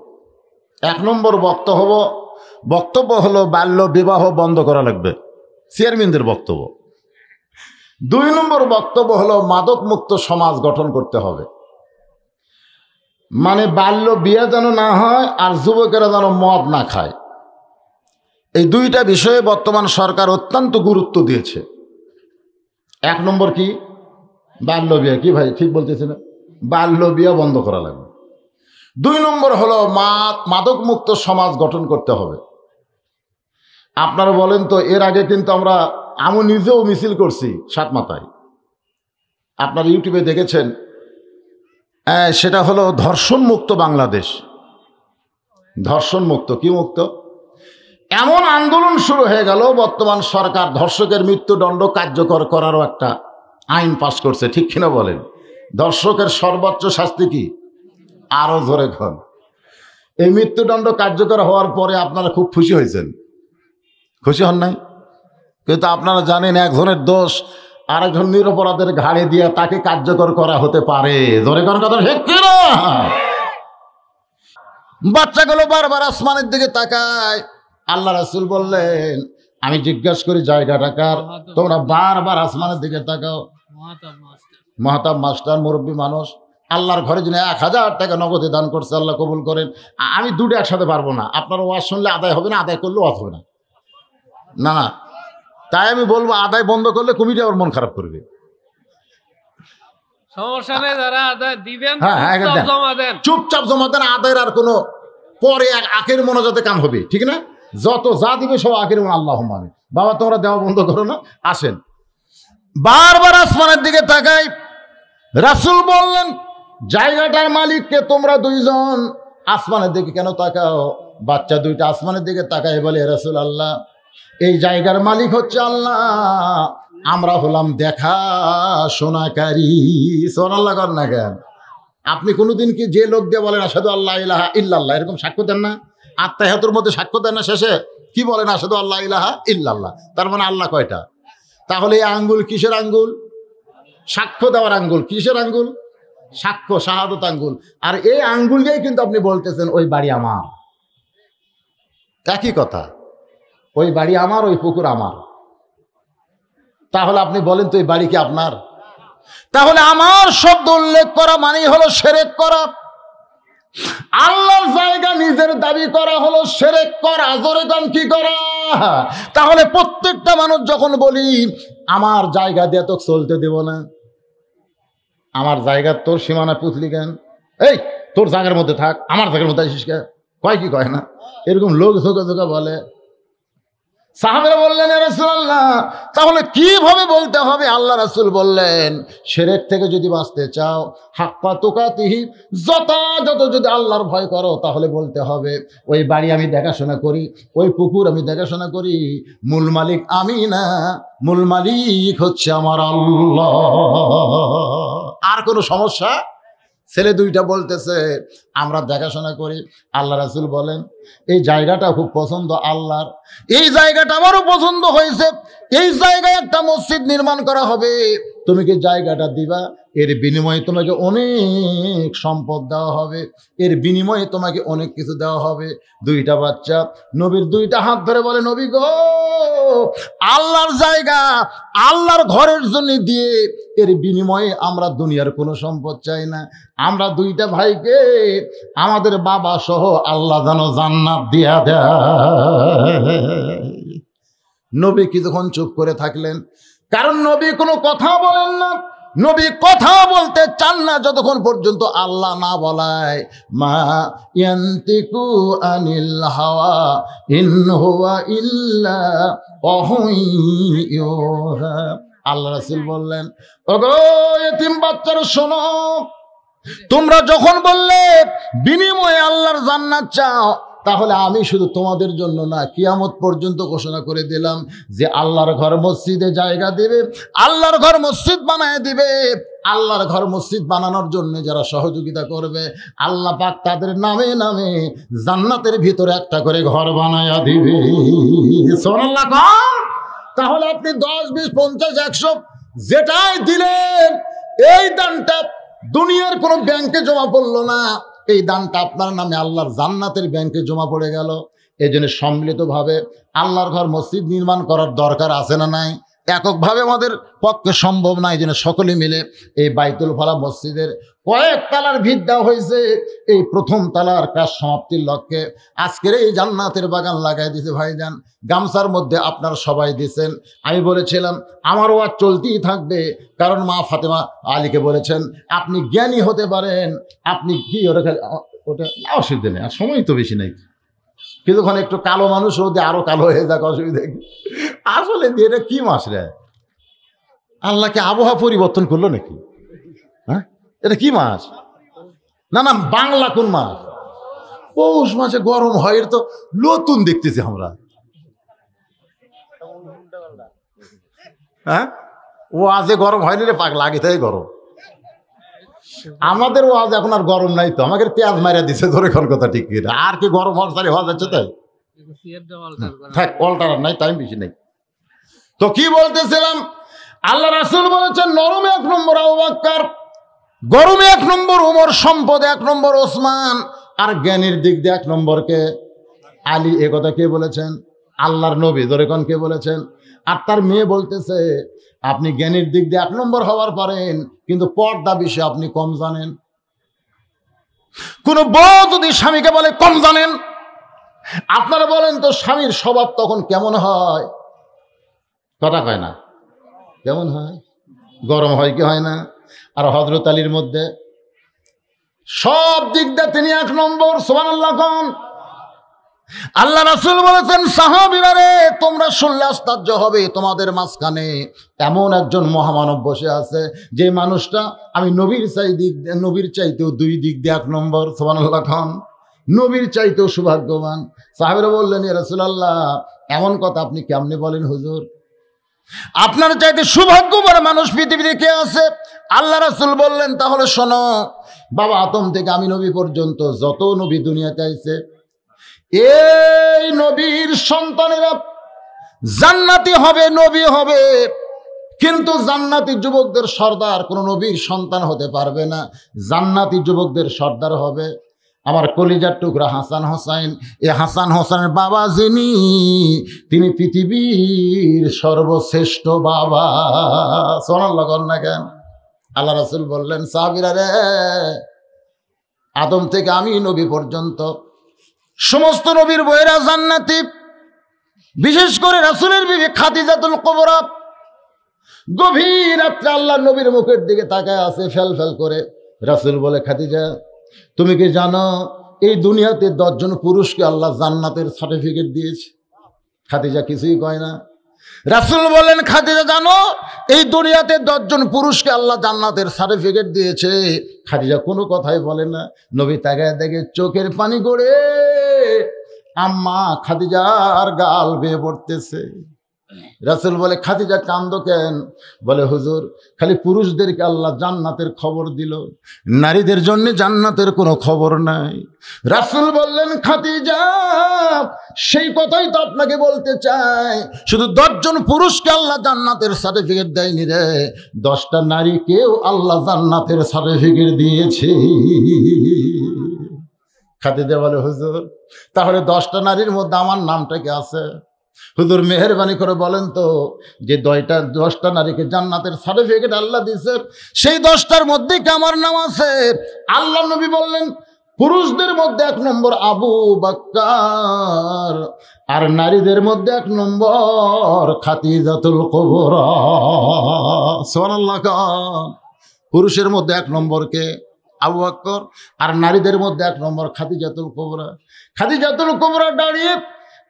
এক নম্বর বক্তব্য হলো বাল্য বিবাহ বন্ধ করা লাগবে, চেয়ারম্যানদের বক্তব্য। দুই নম্বর বক্তব্য হলো মাদক মুক্ত সমাজ গঠন করতে হবে, মানে বাল্য বিয়ে যেন না হয় আর যুবকেরা যেন মদ না খায়। এই দুইটা বিষয়ে বর্তমান সরকার অত্যন্ত গুরুত্ব দিয়েছে। এক নম্বর কি? বাল্য বিয়ে। কি ভাই ঠিক বলতেছে না? বাল্য বিয়ে বন্ধ করা লাগবে। দুই নম্বর হলো মাদক মুক্ত সমাজ গঠন করতে হবে। আপনারা বলেন তো, এর আগে কিন্তু আমি নিজেও মিছিল করছি সাতমাথায়, আপনারা ইউটিউবে দেখেছেন। সেটা হলো ধর্ষণ মুক্ত বাংলাদেশ। ধর্ষণ মুক্ত কি মুক্ত? এমন আন্দোলন শুরু হয়ে গেল, বর্তমান সরকার ধর্ষকের মৃত্যুদণ্ড কার্যকর করারও একটা আইন পাশ করছে। ঠিক কিনা বলেন? ধর্ষকের সর্বোচ্চ শাস্তি কি? আরো জোরে খন। এই মৃত্যুদণ্ড কার্যকর হওয়ার পরে আপনারা খুব খুশি হয়েছেন, খুশি হন নাই? কিন্তু আপনারা জানেন একজনের দোষ আরেকজন নিরপরাধের ঘাড়ে দিয়ে তাকে কার্যকর করা হতে পারে। জোরে কোন কথা ঠিক কিনা? বাচ্চাগুলো বারবার আসমানের দিকে তাকায়। আল্লাহ রাসূল বললেন, আমি জিজ্ঞাসা করি জায়গাটা কার? তোমরা বারবার আসমানের দিকে তাকাও। মহাতাব মাস্টার, মুরব্বী মানুষ, আল্লাহর ঘরে যিনি 1000 টাকা নগদে দান করছে, আল্লাহ কবুল করেন। আমি দুটো একসাথে পারবো না। আপনার ওয়াজ শুনলে আদায় হবে না, আদায় করলেও ওয়াজ হবে না। না না, তাই আমি বলবো আদায় বন্ধ করলে কমিটি আবার মন খারাপ করবে। সমস্যা নেই, যারা আদায় দিবেন চুপচাপ জমা দেন। আদায়ের আর কোনো পরে আখের মোনাজাতে কাম হবে, ঠিক না? যত যা দিবে সব আখের মোনা। আল্লাহ মানে বাবা তোমরা দেওয়া বন্ধ করো না। আসেন, বারবার আসমানের দিকে তাকাই। রাসূল বললেন, জায়গাটার মালিককে তোমরা দুইজন আসমানের দিকে কেন তাকাও? বাচ্চা দুইটা আসমানের দিকে তাকায় বলে, রাসূল আল্লাহ, এই জায়গার মালিক হচ্ছে আল্লাহ, আমরা হলাম দেখা শোনাকারী। সুবহানাল্লাহ কর না কেন? আপনি কোনোদিন কি যে লোক দিয়ে বলেন আশহাদু আল্লা ইলাহা ইল্লাল্লাহ, এরকম সাক্ষ্য দেন না? আত্মাহিয়াতুর মধ্যে সাক্ষ্য দেন না? শেষে কি বলেন? আশহাদু আল্লা ইলাহা ইল্লাল্লাহ। তার মানে আল্লাহ কয়টা? তাহলে এই আঙ্গুল কিসের আঙ্গুল? সাক্ষ্য দেওয়ার আঙ্গুল। কিসের আঙ্গুল? সাক্ষ্য, শাহাদত আঙ্গুল। আর এই আঙ্গুল দিয়েই কিন্তু আপনি বলতেছেন ওই বাড়ি আমার। একই কথা, ওই বাড়ি আমার, ওই পুকুর আমার। তাহলে আপনি বলেন তো এই বাড়ি কি আপনার? তাহলে আমার শব্দ উল্লেখ করা মানেই হলো শিরক করা। আল্লাহর জায়গা নিজের দাবি করা হলো শিরক করা। জোরে গান কি করা? তাহলে প্রত্যেকটা মানুষ যখন বলি আমার জায়গা দিয়ে তো চলতে দেব না, আমার জায়গা তোর সীমানা পুতলি কেন? এই তোর জায়গার মধ্যে থাক, আমার জায়গার মধ্যে আসিস কে? কয় কি কয় না? এরকম লোক ঝোঁকা ঝোঁকা বলে। সাহাবারা বললেন, ইয়া রাসূলুল্লাহ, তাহলে কিভাবে বলতে হবে? আল্লাহ রাসূল বললেন, শিরক থেকে যদি বাঁচতে চাও, হাক্কা তুকাতিহি, যথাযথ যদি আল্লাহর ভয় করো, তাহলে বলতে হবে ওই বাড়ি আমি দেখাশোনা করি, ওই পুকুর আমি দেখাশোনা করি, মূল মালিক আমি না, মূল মালিক হচ্ছে আমার আল্লাহ। আর কোনো সমস্যা? ছেলে দুইটা বলতেছে আমরা দেখাশোনা করি। আল্লাহ রাসূল বলেন, এই জায়গাটা খুব পছন্দ আল্লাহর, এই জায়গাটা আমারও পছন্দ হয়েছে, এই জায়গায় একটা মসজিদ নির্মাণ করা হবে, তুমি কি জায়গাটা দিবা? এর বিনিময়ে তোমাকে অনেক সম্পদ দেওয়া হবে, এর বিনিময়ে তোমাকে অনেক কিছু দেওয়া হবে। দুইটা বাচ্চা নবীর দুইটা হাত ধরে বলে, নবী গো, আল্লাহর জায়গা আল্লাহর ঘরের জন্য দিয়ে এর বিনিময়ে আমরা দুনিয়ার কোনো সম্পদ চাই না। আমরা দুইটা ভাইকে আমাদের বাবা সহ আল্লাহ যেন জান্নাত দিয়া দেয়। নবী কিছুক্ষণ চুপ করে থাকলেন, কারণ নবী কোনো কথা বলেন না। নবী কথা বলতে চান না যতক্ষণ পর্যন্ত আল্লাহ না বলায়, মা ইয়ান্তিকু আনিল হাওয়া ইন হুয়া ইল্লা ওয়াহয়ুন ইউহা। আল্লাহ রাসূল বললেন, ওগো এতিম বাচ্চারা শোনো, তোমরা যখন বললে বিনিময়ে আল্লাহর জান্নাত চাও, তাহলে আমি শুধু তোমাদের জন্য না, কিয়ামত পর্যন্ত ঘোষণা করে দিলাম যে আল্লাহর ঘর মসজিদে জায়গা দিবে, আল্লাহর ঘর মসজিদ বানায় দিবে, আল্লাহর ঘর মসজিদ বানানোর জন্য যারা সহযোগিতা করবে, আল্লাহ পাক তাদের নামে নামে জান্নাতের ভিতরে একটা করে ঘর বানায়া দিবে। সুবহানাল্লাহ। তাহলে আপনি 10, 20, 50, 100 যেটাই দিলেন, এই দানটা দুনিয়ার কোনো ব্যাংকে জমা পড়লো না, এই দানটা আপনার নামে আল্লাহর জান্নাতের ব্যাংকে জমা পড়ে গেল। এই জন্য সম্মিলিতভাবে আল্লাহর ঘর মসজিদ নির্মাণ করার দরকার আছে না নাই? এককভাবে আমাদের পক্ষে সম্ভব নাই, যেন সকলে মিলে এই বাইতুল ফালা মসজিদের কয়েক তালার ভিত দেওয়া হয়েছে। এই প্রথম তালার কাজ সমাপ্তির লক্ষ্যে আজকের এই জান্নাতের বাগান লাগাই দিয়েছে ভাইজান। গামছার মধ্যে আপনার সবাই দিয়েছেন। আমি বলেছিলাম আমার ওয়াজ চলতেই থাকবে, কারণ মা ফাতেমা আলীকে বলেছেন আপনি জ্ঞানী হতে পারেন, আপনি কি ওটা অসুবিধা নেই, আর সময় তো বেশি নেই, কিছুক্ষণ একটু কালো মানুষ ওদের আরো কালো হয়ে যাক, অসুবিধা কি। আসলে এটা কি মাস রে, আল্লাহকে আবহাওয়া পরিবর্তন করলো নাকি? হ্যাঁ, এটা কি মাস? না না, বাংলা কোন মাস? পৌষ মাসে গরম হয়, এর তো নতুন দেখতেছি আমরা। হ্যাঁ, ও আজে গরম হয়নি রে পাগলা, আগে থেকে গরম। আমাদের ওয়াজ এখন আর গরম নাই তো, আমাকে পেঁয়াজ মারা দিছে ধরে কোন কথা ঠিক কিনা, আর কি গরম হওয়ার সারি হওয়া যাচ্ছে তাই থাক, অল্টার নাই, টাইম বেশি নেই। তো কি বলতেছিলাম, আল্লাহ রাসূল বলেছেন নরমে 1 নম্বর আবু বকর, গরমে 1 নম্বর উমর, সম্পদে 1 নম্বর ওসমান, আর জ্ঞানীর দিক দিয়ে 1 নম্বরকে আলী। এ কথা কে বলেছেন? আল্লাহর নবী। ধরে কোন কে বলেছেন? আর তার মেয়ে বলতেছে আপনি জ্ঞানীর দিক দিয়ে 1 নম্বর হওয়ার পারেন, কিন্তু পর্দা বিষয়ে আপনি কম জানেন। কোন বউ যদি স্বামীকে বলে কম জানেন, আপনারা বলেন তো স্বামীর স্বভাব তখন কেমন হয়? কথা কয় না, কেমন হয়? গরম হয় কি হয় না? আর হযরত আলীর মধ্যে সব দিক দিয়ে তিনি 1 নম্বর। সুবহানাল্লাহ। কোন আল্লাহ রাসূল বলেছেন সাহাবীরা রে, তোমরা শুনলে আশ্চর্য হবে, তোমাদের মাঝখানে এমন একজন মহামানব বসে আছে যে মানুষটা আমি নবীর চাইতেও 2 দিক দিয়ে 1 নম্বর। সুবহানাল্লাহ। খান নবীর চাইতেও সৌভাগ্যবান। সাহাবীরা বললেন ইয়া রাসূলুল্লাহ, এমন কথা আপনি কেমনে বলেন হুজুর? আপনার চাইতে সৌভাগ্যবান মানুষ পৃথিবীতে কে আছে? আল্লাহ রাসূল বললেন তাহলে শোনো, বাবা আদম থেকে আমি নবী পর্যন্ত যত নবী দুনিয়াতে আইছে, এই নবীর সন্তানেরা জান্নাতি হবে, নবী হবে, কিন্তু জান্নাতি যুবকদের সর্দার কোন নবীর সন্তান হতে পারবে না। জান্নাতি যুবকদের সর্দার হবে আমার কলিজার টুকরা হাসান হোসেন। এ হাসান হোসেনের বাবা যিনি, তিনি পৃথিবীর সর্বশ্রেষ্ঠ বাবা। সুবহানাল্লাহ না কেন? আল্লাহ রাসূল বললেন সাহাবীরা রে, আদম থেকে আমি নবী পর্যন্ত সমস্ত নবীর বউয়েরা জান্নাতি, বিশেষ করে রাসূলের বিবি খাদিজাতুল কুবরা গভীর রাত্রে আল্লাহ নবীর মুখের দিকে তাকায় আছে ফেল ফেল করে। রাসূল বলে খাদিজা তুমি কি জানো এই দুনিয়াতে 10 জন পুরুষকে আল্লাহ জান্নাতের সার্টিফিকেট দিয়েছে? খাদিজা কিছুই কয় না। রাসূল বলেন খাদিজা জানো এই দুনিয়াতে 10 জন পুরুষকে আল্লাহ জান্নাতের সার্টিফিকেট দিয়েছে? খাদিজা কোনো কথাই বলে না। নবী তাকায় দেখে চোখের পানি গড়ে আম্মা খাদিজার গাল বেয়ে পড়তেছে। রাসূল বলে খাদিজা কান্দো কেন? বলে হুজুর খালি পুরুষদেরকে আল্লাহ জান্নাতের খবর দিল, নারীদের জন্য জান্নাতের কোনো খবর নাই। রাসূল বললেন খাদিজা সেই কথাই তো আপনাকে বলতে চাই, শুধু 10 জন পুরুষকে আল্লাহ জান্নাতের সার্টিফিকেট দেয়নি রে, 10টা নারীকেও আল্লাহ জান্নাতের সার্টিফিকেট দিয়েছে। খাদিজা বলে হুজুর তাহলে 10টা নারীর মধ্যে আমার নামটা কি আছে? হুজুর মেহেরবানি করে বলেন তো, যে 10টা নারীকে জান্নাতের সার্টিফিকেট আল্লাহ দিয়েছে, সেই 10টার মধ্যে কি আমার নাম আছে? আল্লাহ নবী বললেন পুরুষদের মধ্যে 1 নম্বর আবু বকর, আর নারীদের মধ্যে 1 নম্বর খাদিজাতুল কুবরা। সুবহানাল্লাহ। পুরুষের মধ্যে 1 নম্বরকে আবু বকর, আর নারীদের মধ্যে 1 নম্বর খাদিজাতুল কুবরা। খাদিজাতুল কুবরা দাঁড়িয়ে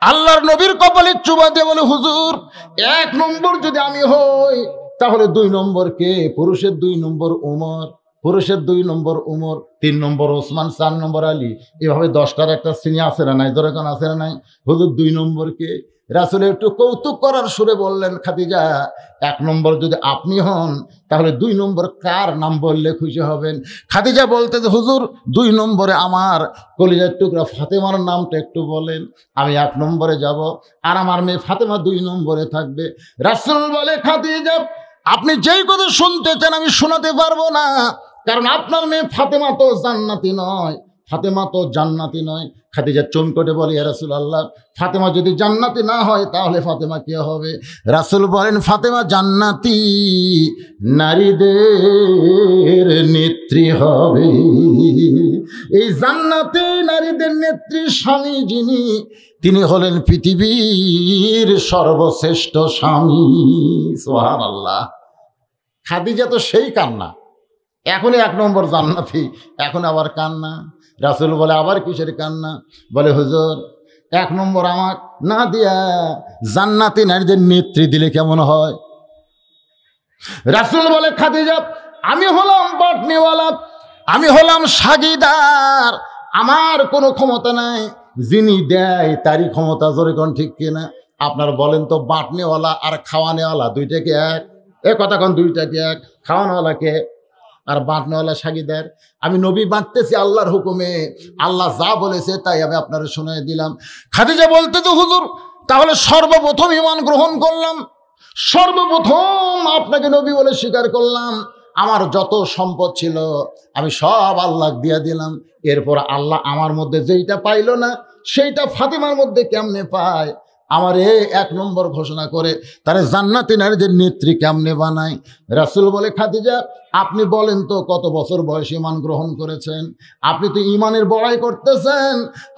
আল্লাহর নবীর কপালে চুমা দিয়ে বলে হুজুর 1 নম্বর যদি আমি হই তাহলে 2 নম্বর কে? পুরুষের 2 নম্বর উমর, পুরুষের 2 নম্বর উমর, 3 নম্বর ওসমান, 4 নম্বর আলী, এভাবে 10টার একটা শ্রেণী আছে না নাই? ধরে কোন আছে না নাই? হুজুর 2 নম্বর কে? রাসূল একটু কৌতুক করার সুরে বললেন খাদিজা 1 নম্বর যদি আপনি হন তাহলে 2 নম্বর কার নাম বললে খুশি হবেন? খাদিজা বলতে হুজুর 2 নম্বরে আমার কলিজার টুকরা ফাতেমার নামটা একটু বলেন, আমি 1 নম্বরে যাব, আর আমার মেয়ে ফাতেমা 2 নম্বরে থাকবে। রাসূল বলে খাদিজা আপনি যেই কথা শুনতে চান আমি শোনাতে পারবো না, কারণ আপনার মেয়ে ফাতেমা তো জান্নাতি নয়, ফাতেমা তো জান্নাতি নয়। খাদিজা চমকটে বলে, ইয়া রাসূলুল্লাহ, ফাতেমা যদি জান্নাতি না হয় তাহলে ফাতেমা কে হবে? রাসূল বলেন, ফাতেমা জান্নাতি নারীদের নেত্রী হবে। এই জান্নাতি নারীদের নেত্রী স্বামী যিনি, তিনি হলেন পৃথিবীর সর্বশ্রেষ্ঠ স্বামী। সুবহানাল্লাহ। খাদিজা তো সেই কান্না, এখনই 1 নম্বর জান্নাতি, এখন আবার কান্না। রাসূল বলে, আবার কিসের কান্না? বলে, হুজুর 1 নম্বর আমার না দিয়া জান্নাতি নারীদের নেত্রী দিলে কেমন হয়? রাসূল বলে, খাদিজা, আমি হলাম বাটনিওয়ালা, আমি হলাম সাগিদার, আমার কোনো ক্ষমতা নাই, যিনি দেয় তারই ক্ষমতা। জোরে কোন ঠিক কিনা? আপনার বলেন তো, বাটনিওয়ালা আর খাওয়ানেওয়ালা দুইটা কি এক? এ কথা কোন, দুইটা কি এক? খাওয়ানোওয়ালাকে আর বাঁটনেওয়ালা সাগিদার। আমি নবী বাঁটতেছি আল্লাহর হুকুমে, আল্লাহ যা বলেছে তাই আমি আপনারা শুনিয়ে দিলাম। খাদিজা বলতে তো, হুজুর তাহলে সর্বপ্রথম ঈমান গ্রহণ করলাম, সর্বপ্রথম আপনাকে নবী বলে স্বীকার করলাম, আমার যত সম্পদ ছিল আমি সব আল্লাহ দিয়ে দিলাম, এরপর আল্লাহ আমার মধ্যে যেইটা পাইল না সেইটা ফাতেমার মধ্যে কেমনে পায়? আমার 1 নম্বর ঘোষণা করে তারে জান্নাতি নারীদের নেত্রী কেমনে বানায়? রাসূল বলে, খাদিজা, আপনি বলেন তো কত বছর বয়সে ঈমান গ্রহণ করেছেন? আপনি তো ঈমানের বড়াই করতেছেন,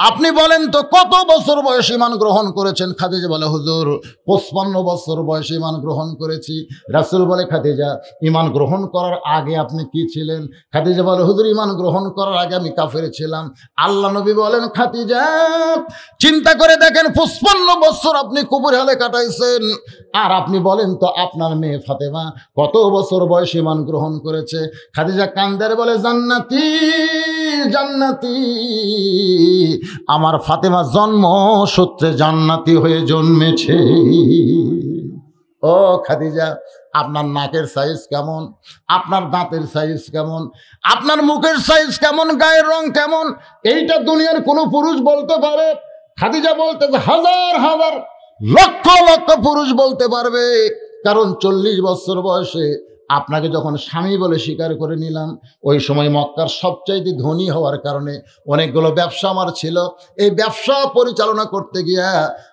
আপনি বলেন তো কত বছর বয়সে ঈমান গ্রহণ করেছেন? খাদিজা বলে, হুজুর 55 বছর বয়সে ঈমান গ্রহণ করেছি। রাসূল বলে, খাদিজা, ঈমান গ্রহণ করার আগে আপনি কি ছিলেন? খাদিজা বলে, হুজুর ঈমান গ্রহণ করার আগে আমি কাফের ছিলাম। আল্লাহ নবী বলেন, খাদিজা, চিন্তা করে দেখেন 55 বছর আপনি কুবুর হালে কাটাইছেন, আর আপনি বলেন তো আপনার মেয়ে ফাতেমা কত বছর বয়সে ঈমান গ্রহণ করেছে? খাদিজা কান্দারে বলে, জান্নাতি জান্নাতি, আমার ফাতেমা জন্ম সূত্রে জান্নাতি হয়ে জন্মেছে। ও খাদিজা, আপনার নাকের সাইজ কেমন, আপনার দাঁতের সাইজ কেমন, আপনার মুখের সাইজ কেমন, গায়ের রং কেমন, এইটা দুনিয়ার কোনো পুরুষ বলতে পারে? খাদিজা বলতে, হাজার হাজার লক্ষ লক্ষ পুরুষ বলতে পারবে, কারণ 40 বছর বয়সে আপনাকে যখন স্বামী বলে স্বীকার করে নিলাম, ওই সময় মক্কার সবচাইতে ধনী হওয়ার কারণে অনেকগুলো ব্যবসা আমার ছিল। এই ব্যবসা পরিচালনা করতে গিয়া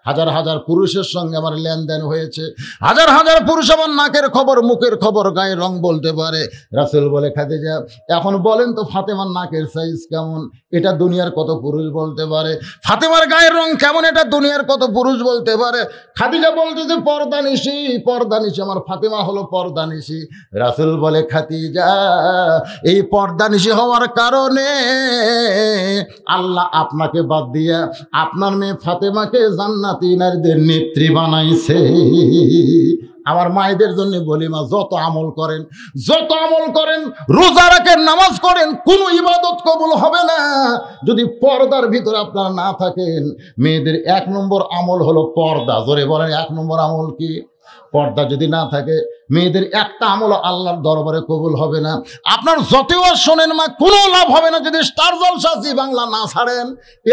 হাজার হাজার পুরুষের সঙ্গে আমার লেনদেন হয়েছে, হাজার হাজার পুরুষ আমার নাকের খবর, মুখের খবর, গায়ের রং বলতে পারে। রাসূল বলে, খাদিজা, এখন বলেন তো ফাতেমার নাকের সাইজ কেমন, এটা দুনিয়ার কত পুরুষ বলতে পারে? ফাতেমার গায়ের রং কেমন, এটা দুনিয়ার কত পুরুষ বলতে পারে? খাদিজা বলতে যে পর্দানিশী, পর্দানিশী, আমার ফাতেমা হলো পর্দানিশী। রাসূল বলে, খাদিজা, এই পর্দানিশী হওয়ার কারণে আল্লাহ আপনাকে বাদ দিয়া আপনার মেয়ে ফাতেমাকে জান্নাতি নারীদের নেত্রী বানাইছে। আমার মায়েদের জন্য বলি, মা, যত আমল করেন, যত আমল করেন, রোজা রাখেন, নামাজ করেন, কোনো ইবাদত কবুল হবে না যদি পর্দার ভিতরে আপনারা না থাকেন। মেয়েদের 1 নম্বর আমল হলো পর্দা। জোরে বলেন, 1 নম্বর আমল কি? পর্দা যদি না থাকে মেয়েদের একটা আমল আল্লাহর দরবারে কবুল হবে না। আপনার যতই শোনেন মা, কোনো লাভ হবে না যদি স্টার জলসা জি বাংলা না ছাড়েন।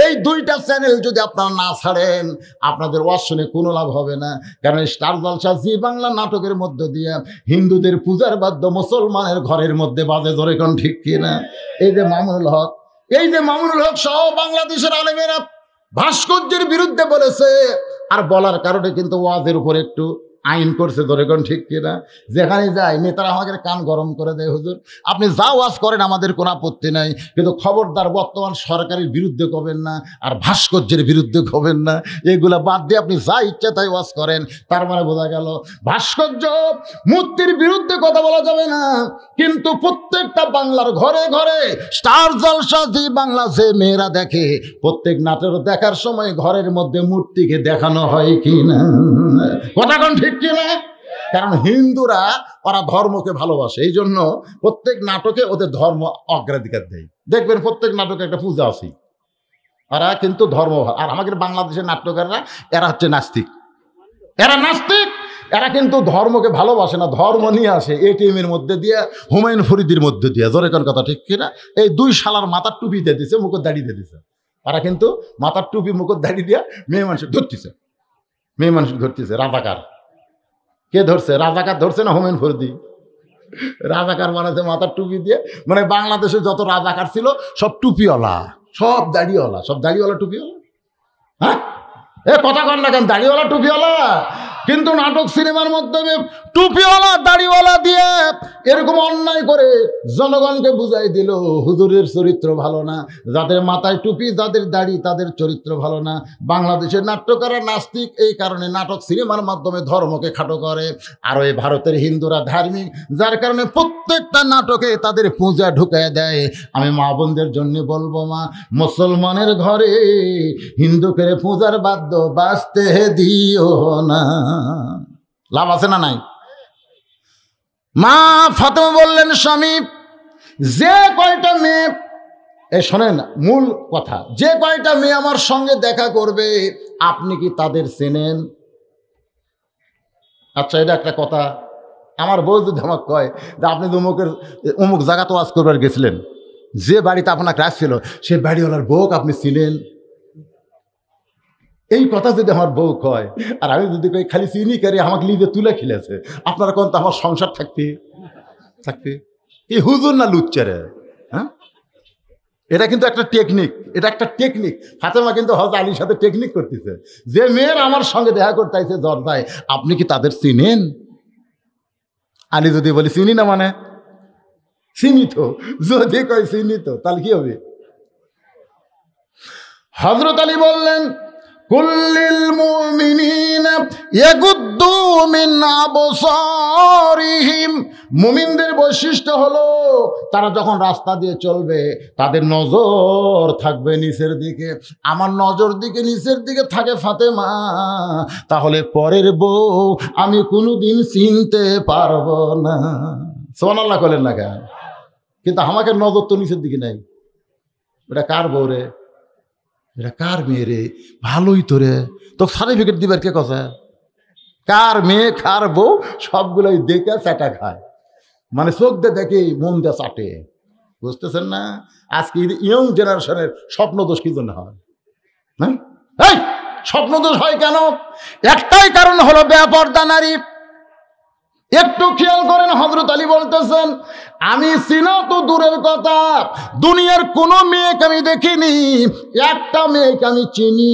এই 2টা চ্যানেল যদি আপনারা না ছাড়েন, আপনাদের ওয়াজ শুনে কোনো লাভ হবে না। কারণ স্টার জলসা জি বাংলা নাটকের মধ্য দিয়ে হিন্দুদের পূজার বাদ্য মুসলমানের ঘরের মধ্যে বাজে। ধরে কোন ঠিক কিনা? এই যে মামুনুল হক, এই যে মামুনুল হক সহ বাংলাদেশের আলেমেরা ভাস্কর্যের বিরুদ্ধে বলেছে, আর বলার কারণে কিন্তু ওয়াজের উপর একটু আইন করছে। ধরে কোন ঠিক কিনা? যেখানে যায় নেতারা আমাদের কান গরম করে দেয়, হুজুর আপনি যা ওয়াজ করেন আমাদের কোনো আপত্তি নাই, কিন্তু খবরদার বর্তমান সরকারের বিরুদ্ধে করবেন না, আর ভাস্কর্যের বিরুদ্ধে করবেন না। এগুলা বাদ দিয়ে আপনি যা ইচ্ছা তাই ওয়াজ করেন। তার মানে বোঝা গেল ভাস্কর্য মূর্তির বিরুদ্ধে কথা বলা যাবে না, কিন্তু প্রত্যেকটা বাংলার ঘরে ঘরে স্টার জলসা জি বাংলা যে মেয়েরা দেখে, প্রত্যেক নাটক দেখার সময় ঘরের মধ্যে মূর্তিকে দেখানো হয় কি না? কথা কোন ঠিক কিনা? কারণ হিন্দুরা ওরা ধর্মকে ভালোবাসে, এই জন্য প্রত্যেক নাটকে ওদের ধর্ম অগ্রাধিকার দেয়। দেখবেন প্রত্যেক নাটকে একটা পূজা আছে, ওরা কিন্তু ধর্ম। আর আমাদের বাংলাদেশের নাট্যকাররা এরা হচ্ছে নাস্তিক, এরা নাস্তিক, এরা কিন্তু ধর্মকে ভালোবাসে না, ধর্ম নিয়ে আসে এটিএম এর মধ্যে দিয়ে, হুমায়ুন ফরিদির মধ্যে দিয়ে। জোরে কোন কথা ঠিক কিনা? এই 2 শালার মাথার টুপি দিয়ে দিছে, মুখের দাড়ি দিয়ে দিছে। ওরা কিন্তু মাথার টুপি মুখের দাড়ি দিয়ে মেয়ে মানুষ ধরতেছে, মেয়ে মানুষ ধরতেছে। রাজাকার কে ধরছে? রাজাকার ধরছে না হুমায়ুন ফরিদি? রাজাকার বানাচ্ছে মাথার টুপি দিয়ে। মানে বাংলাদেশে যত রাজাকার ছিল সব টুপিওয়ালা, সব দাড়িওয়ালা, সব দাড়িওয়ালা টুপিওয়ালা। হ্যাঁ, এ কথা কন না কেন? দাড়িওয়ালা টুপিওয়ালা, কিন্তু নাটক সিনেমার মাধ্যমে টুপিওয়ালা দাড়িওয়ালা দিয়ে এরকম অন্যায় করে জনগণকে বুঝাই দিল হুজুরের চরিত্র ভালো না, যাদের মাথায় টুপি যাদের দাড়ি তাদের চরিত্র ভালো না। বাংলাদেশের নাট্যকাররা নাস্তিক, এই কারণে নাটক সিনেমার মাধ্যমে ধর্মকে খাটো করে। আর ওই ভারতের হিন্দুরা ধার্মিক, যার কারণে প্রত্যেকটা নাটকে তাদের পূজা ঢুকায় দেয়। আমি মা বোনদের জন্য বলবো, মা, মুসলমানের ঘরে হিন্দুকে পূজার বাদ্য বাজতে দিও না। লাভ আছে না নাই? মা ফাতেমা বললেন, স্বামী, যে কয়টা মেয়ে, শোনেন মূল কথা, যে কয়টা মেয়ে আমার সঙ্গে দেখা করবে আপনি কি তাদের চেনেন? আচ্ছা, এটা একটা কথা। আমার বউ যদি আমাকে কয় যে আপনি তো অমুক জায়গাতে ওয়াজ করবার গেছিলেন, যে বাড়িতে আপনার ক্লাস ছিল সে বাড়িওয়ালার বউকে আপনি চিনেন? এই কথা যদি আমার বউ কয়, আর আমি যদি কই খালি চিনি করে আমাকে লিজে তুলে খেলেছে, আপনারা কোন তো আমার সংসার থাকবে? এই হুজুর না লুচ্চারে? হ্যাঁ, এটা কিন্তু একটা টেকনিক, এটা একটা টেকনিক। ফাতেমা কিন্তু হযরত আলীর সাথে টেকনিক করতেছে। যে মেয়ের আমার সঙ্গে দেখা করতে আইছে দরজায়, আপনি কি তাদের চিনেন? আলী যদি বলি চিনি না, মানে চিনি তো, যদি কই চিনি তো, তাহলে কি হবে? হযরত আলী বললেন, কুল্লিল মুমিনিনা ইয়াগুদ্দু মিন আবসারিহিম, মুমিনদের বৈশিষ্ট্য হলো তারা যখন রাস্তা দিয়ে চলবে তাদের নজর থাকবে নিচের দিকে। আমার নজর দিকে নিচের দিকে থাকে ফাতেমা, তাহলে পরের বউ আমি কোনোদিন চিনতে পারবো না। সুবহানাল্লাহ বলেন না কেন? কিন্তু আমাকে নজর তো নিচের দিকে নাই। এটা কার বউ রে? এটা কার মেয়ে রে? ভালোই তো রে, তো সার্টিফিকেট দিবার কে কথা? কার মেয়ে কার বউ সবগুলোই দেখে চাটা খায়, মানে চোখ দিয়ে দেখে মন দিয়ে চাটে। বুঝতেছেন না? আজকে ইয়ং জেনারেশনের স্বপ্নদোষ কি জন্য হয়? হ্যাঁ, এই স্বপ্নদোষ হয় কেন? একটাই কারণ হলো বেপরদা নারী। একটু খেয়াল করেন, হযরত আলী বলতেছেন, আমি চিনা তো দূরের কথা, দুনিয়ার কোনো মেয়েকে আমি দেখিনি, একটা মেয়েকে আমি চিনি,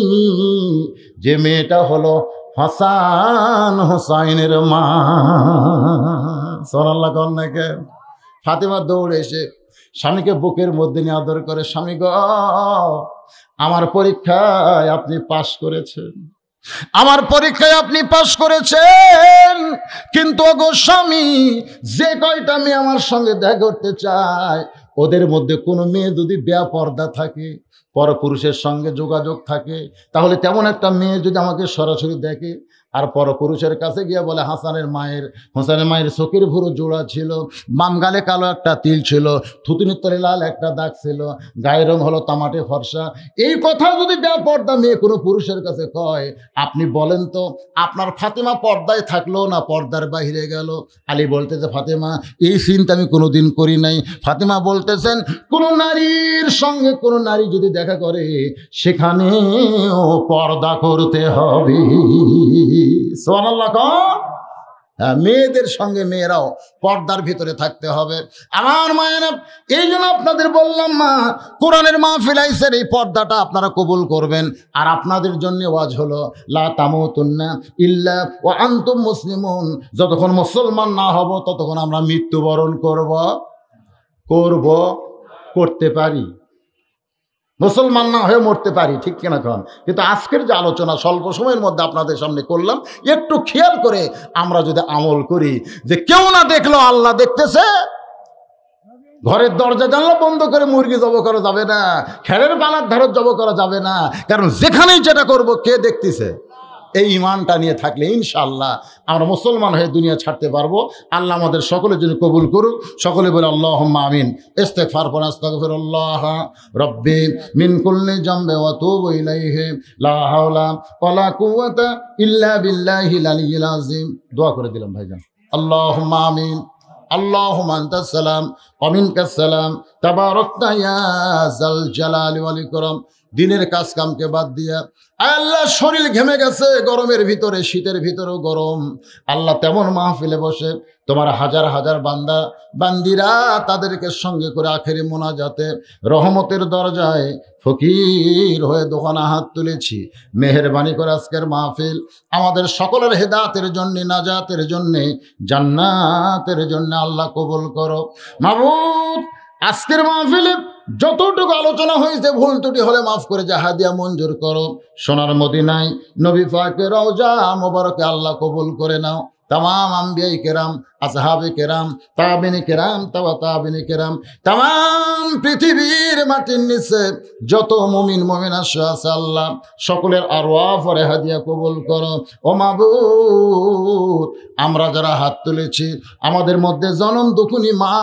যে মেয়েটা হলো হাসান হোসাইনের মা। সুবহানাল্লাহ কন্যাকে ফাতেমা দৌড়ে এসে স্বামীকে বুকের মধ্যে নিয়ে আদর করে, স্বামী গো, আমার পরীক্ষায় আপনি পাশ করেছেন, আমার পরীক্ষায় আপনি পাশ করেছেন, কিন্তু গো স্বামী, যে কয়টা মেয়ে আমার সঙ্গে দেখা করতে চায় ওদের মধ্যে কোনো মেয়ে যদি বেপরদা থাকে, পরপুরুষের সঙ্গে যোগাযোগ থাকে, তাহলে তেমন একটা মেয়ে যদি আমাকে সরাসরি দেখে আর পরপুরুষের কাছে গিয়ে বলে হোসেনের মায়ের চোখের ভুরু জোড়া ছিল, বাম গালে কালো একটা তিল ছিল, থুতুনির তলে লাল একটা দাগ ছিল, গায়ের রং হলো তামাটে ফর্সা, এই কথা যদি বেপরদা মেয়ে কোনো পুরুষের কাছে কয়, আপনি বলেন তো আপনার ফাতেমা পর্দায় থাকলো না পর্দার বাইরে গেল? আলী বলতেছে, ফাতেমা, এই চিন্তা আমি কোনোদিন করি নাই। ফাতেমা বলতেছেন, কোনো নারীর সঙ্গে কোনো নারী যদি দেখা করে সেখানেও পর্দা করতে হবে। সুবহানাল্লাহ। মেয়েদের সঙ্গে মেয়েরাও পর্দার ভিতরে থাকতে হবে। আমার মায়েরা, এই জন্য আপনাদের বললাম, মা, কোরআনের মাহফিল আইছেন, এই পর্দাটা আপনারা কবুল করবেন। আর আপনাদের জন্য ওয়াজ হলো, লা তামুতুন্না ইল্লা ওয়া আনতুম মুসলিমুন, যতক্ষণ মুসলমান না হব ততক্ষণ আমরা মৃত্যুবরণ করতে পারি, মুসলমান না হয়ে মরতে পারি, ঠিক কিনা কন? কিন্তু আজকের যে আলোচনা স্বল্প সময়ের মধ্যে আপনাদের সামনে করলাম, একটু খেয়াল করে আমরা যদি আমল করি, যে কেউ না দেখলো আল্লাহ দেখতেছে, ঘরের দরজা জানলা বন্ধ করে মুরগি জব করা যাবে না, খেরের বালার ধারত জব করা যাবে না, কারণ যেখানেই যেটা করব কে দেখতেছে। এই ঈমানটা নিয়ে থাকলে ইনশাআল্লাহ আমরা মুসলমান হয়ে দুনিয়া ছাড়তে পারবো। আল্লাহ আমাদের সকলের জন্য কবুল করুক। সকলে বলে আল্লাহুম্মা আমিন। ইস্তিগফার পড়া, আস্তাগফিরুল্লাহ রাব্বি মিন কুল্লি জামবি ওয়া তুবু ইলাইহি লা হাওলা ওয়ালা কুওয়াতা ইল্লা বিল্লাহিল আলিয়্যিল আযীম। দোয়া করে দিলাম ভাইজান। আল্লাহুম্মা আমিন। আল্লাহুম্মা আনতাস সালাম ওয়া মিনকাস সালাম, তাবারাকতা ইয়া যাল জালালি ওয়াল ইকরাম। দিনের কাজ কামকে বাদ দিয়া। আল্লাহ শরীর ঘেমে গেছে গরমের ভিতরে, শীতের ভিতরেও গরম। আল্লাহ তেমন মাহফিলে বসে তোমার হাজার হাজার বান্দা বান্দিরা তাদেরকে সঙ্গে করে আখেরি মোনাজাতে রহমতের দরজায় ফকির হয়ে দোকানে হাত তুলেছি। মেহেরবানি করে আজকের মাহফিল আমাদের সকলের হেদায়েতের জন্য, নাজাতের জন্য, জান্নাতের জন্য আল্লাহ কবুল করো। মাবুদ, আজকের মাহফিলে যতটুকু আলোচনা হয়েছে ভুল ত্রুটি হলে মাফ করে হাদিয়া মঞ্জুর করো। সোনার মদিনায় নবী পাকের রওজা মোবারকে আল্লাহ কবুল করে নাও। तमाम अंबिया केराम, আসহাবে কেরাম, তাবিনী কেরাম, তাবিনী কেরাম, तमाम পৃথিবীর মাটির নিচে যত মুমিন মুমিনা আছে আল্লাহ সকলের আরওয়াহ পরে হাদিয়া কবুল করো। ও মাবুদ, আমরা যারা হাত তুলেছি আমাদের মধ্যে জনম দুখুনি মা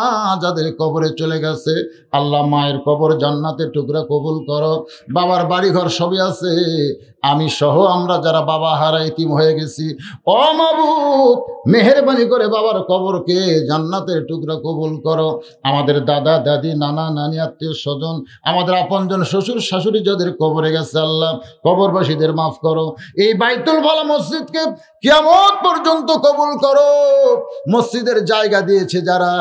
যাদের কবরে চলে গেছে আল্লাহ মায়ের কবর জান্নাতের টুকরা কবুল করো। বাবার বাড়িঘর সবই আছে, আমি সহ আমরা যারা বাবা হারা ইতিম হয়ে গেছি, ও মাবুদ মেহেরবানি করে বাবার কবরকে জান্নাতের টুকরা কবুল করো। আমাদের দাদা দাদি নানা নানি আত্মীয় স্বজন আমাদের আপনজন শ্বশুর শাশুড়ি যাদের কবরে গেছে আল্লাহ কবরবাসীদের মাফ করো। এই বাইতুল বালা মসজিদকে কিয়ামত পর্যন্ত কবুল করো। মসজিদের জায়গা দিয়েছে যারা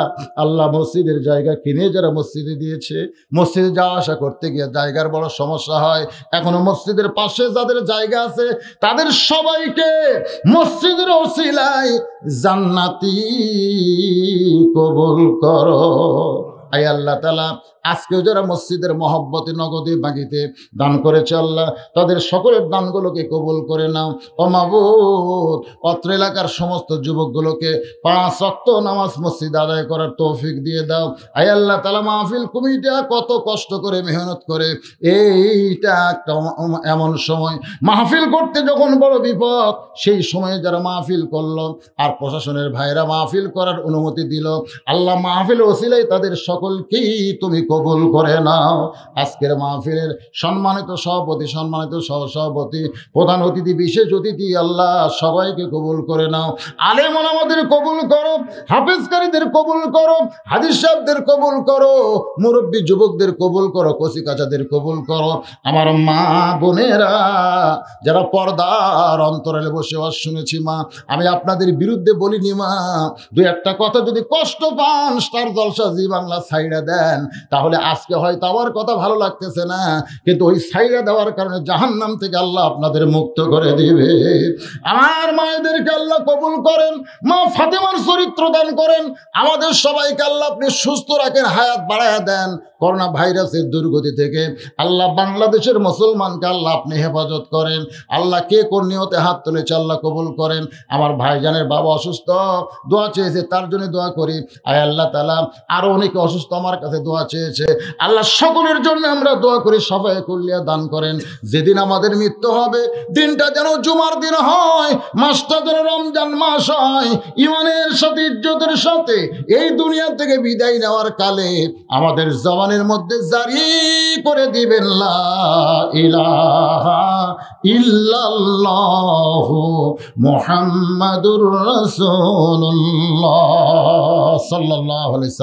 আল্লাহ, মসজিদের জায়গা কিনে যারা মসজিদে দিয়েছে, মসজিদে যাওয়া আসা করতে গিয়ে জায়গার বড় সমস্যা হয়, এখনো মসজিদের পাশে যাদের জায়গা আছে তাদের সবাইকে মসজিদের ওসিলায় জান্নাতি কবুল করো। আয় আল্লাহ তাআলা আজকেও যারা মসজিদের মহব্বতে নগদে বাগিতে দান করেছে আল্লাহ তাদের সকলের দানগুলোকে কবুল করে নাও। ও মাবুদ, অত্র এলাকার সমস্ত যুবকগুলোকে 5 ওয়াক্ত নামাজ মসজিদ আদায় করার তৌফিক দিয়ে দাও। আয় আল্লাহ তাআলা মাহফিল কমিটিরা কত কষ্ট করে মেহনত করে, এইটা একটা এমন সময় মাহফিল করতে যখন বড় বিপদ, সেই সময়ে যারা মাহফিল করলো আর প্রশাসনের ভাইরা মাহফিল করার অনুমতি দিল, আল্লাহ মাহফিল ওসিলায় তাদের সকলকেই তুমি কবুল করে নাও। আজকের মাহফিলের সম্মানিত সভাপতি, সম্মানিত সহসভাপতি, প্রধান অতিথি, বিশেষ অতিথি আল্লাহ সবাইকে কবুল করে নাও। আলেম ওলামাদের কবুল করো, হাফেজকারীদের কবুল করো, হাদিস সাহেবদের কবুল করো, মুরব্বী যুবকদের কবুল করো, কচি কাচাদের কবুল করো। আমার মা বোনেরা যারা পর্দার অন্তরালে বসে ওয়াজ শুনেছি মা, আমি আপনাদের বিরুদ্ধে বলিনি মা, 2-1টা কথা যদি কষ্ট পান স্টার জলসা জি বাংলা সাইডা দেন তাহলে আজকে হয়তো আমার কথা ভালো লাগতেছে না, কিন্তু ওই সাইডা দেওয়ার কারণে জাহান্নাম থেকে আল্লাহ আপনাদের মুক্ত করে দিবে। আমার মায়েদেরকে আল্লাহ কবুল করেন, মা ফাতেমার চরিত্র দান করেন, আমাদের সবাইকে আল্লাহ আপনি সুস্থ রাখেন, হায়াত বাড়ায়া দেন। করোনা ভাইরাসের দুর্গতি থেকে আল্লাহ বাংলাদেশের মুসলমানকে আল্লাহ আপনি হেফাজত করেন। আল্লাহ কে কোন নিয়তে হাত তুলেছে আল্লাহ কবুল করেন। আমার ভাইজানের বাবা অসুস্থ, দোয়া চেয়েছে, তার জন্য দোয়া করি। আয় আল্লাহ তাআলা আরো অনেকে অসুস্থ আমার কাছে দোয়া চেয়েছে, আল্লাহ সকলের জন্য আমরা দোয়া করি, সবাই কুল্লিয়া দান করেন। যেদিন আমাদের মৃত্যু হবে দিনটা যেন জুমার দিন হয়, মাসটা যেন রমজান মাস হয়, ইমানের সাথে ইজ্জতের সাথে এই দুনিয়া থেকে বিদায় নেওয়ার কালে আমাদের জবানের মধ্যে জারি করে দিবেন লা ইলাহা ইল্লাল্লাহু মুহাম্মাদুর রাসূলুল্লাহ সাল্লাল্লাহু আলাইহি ওয়াসাল্লাম।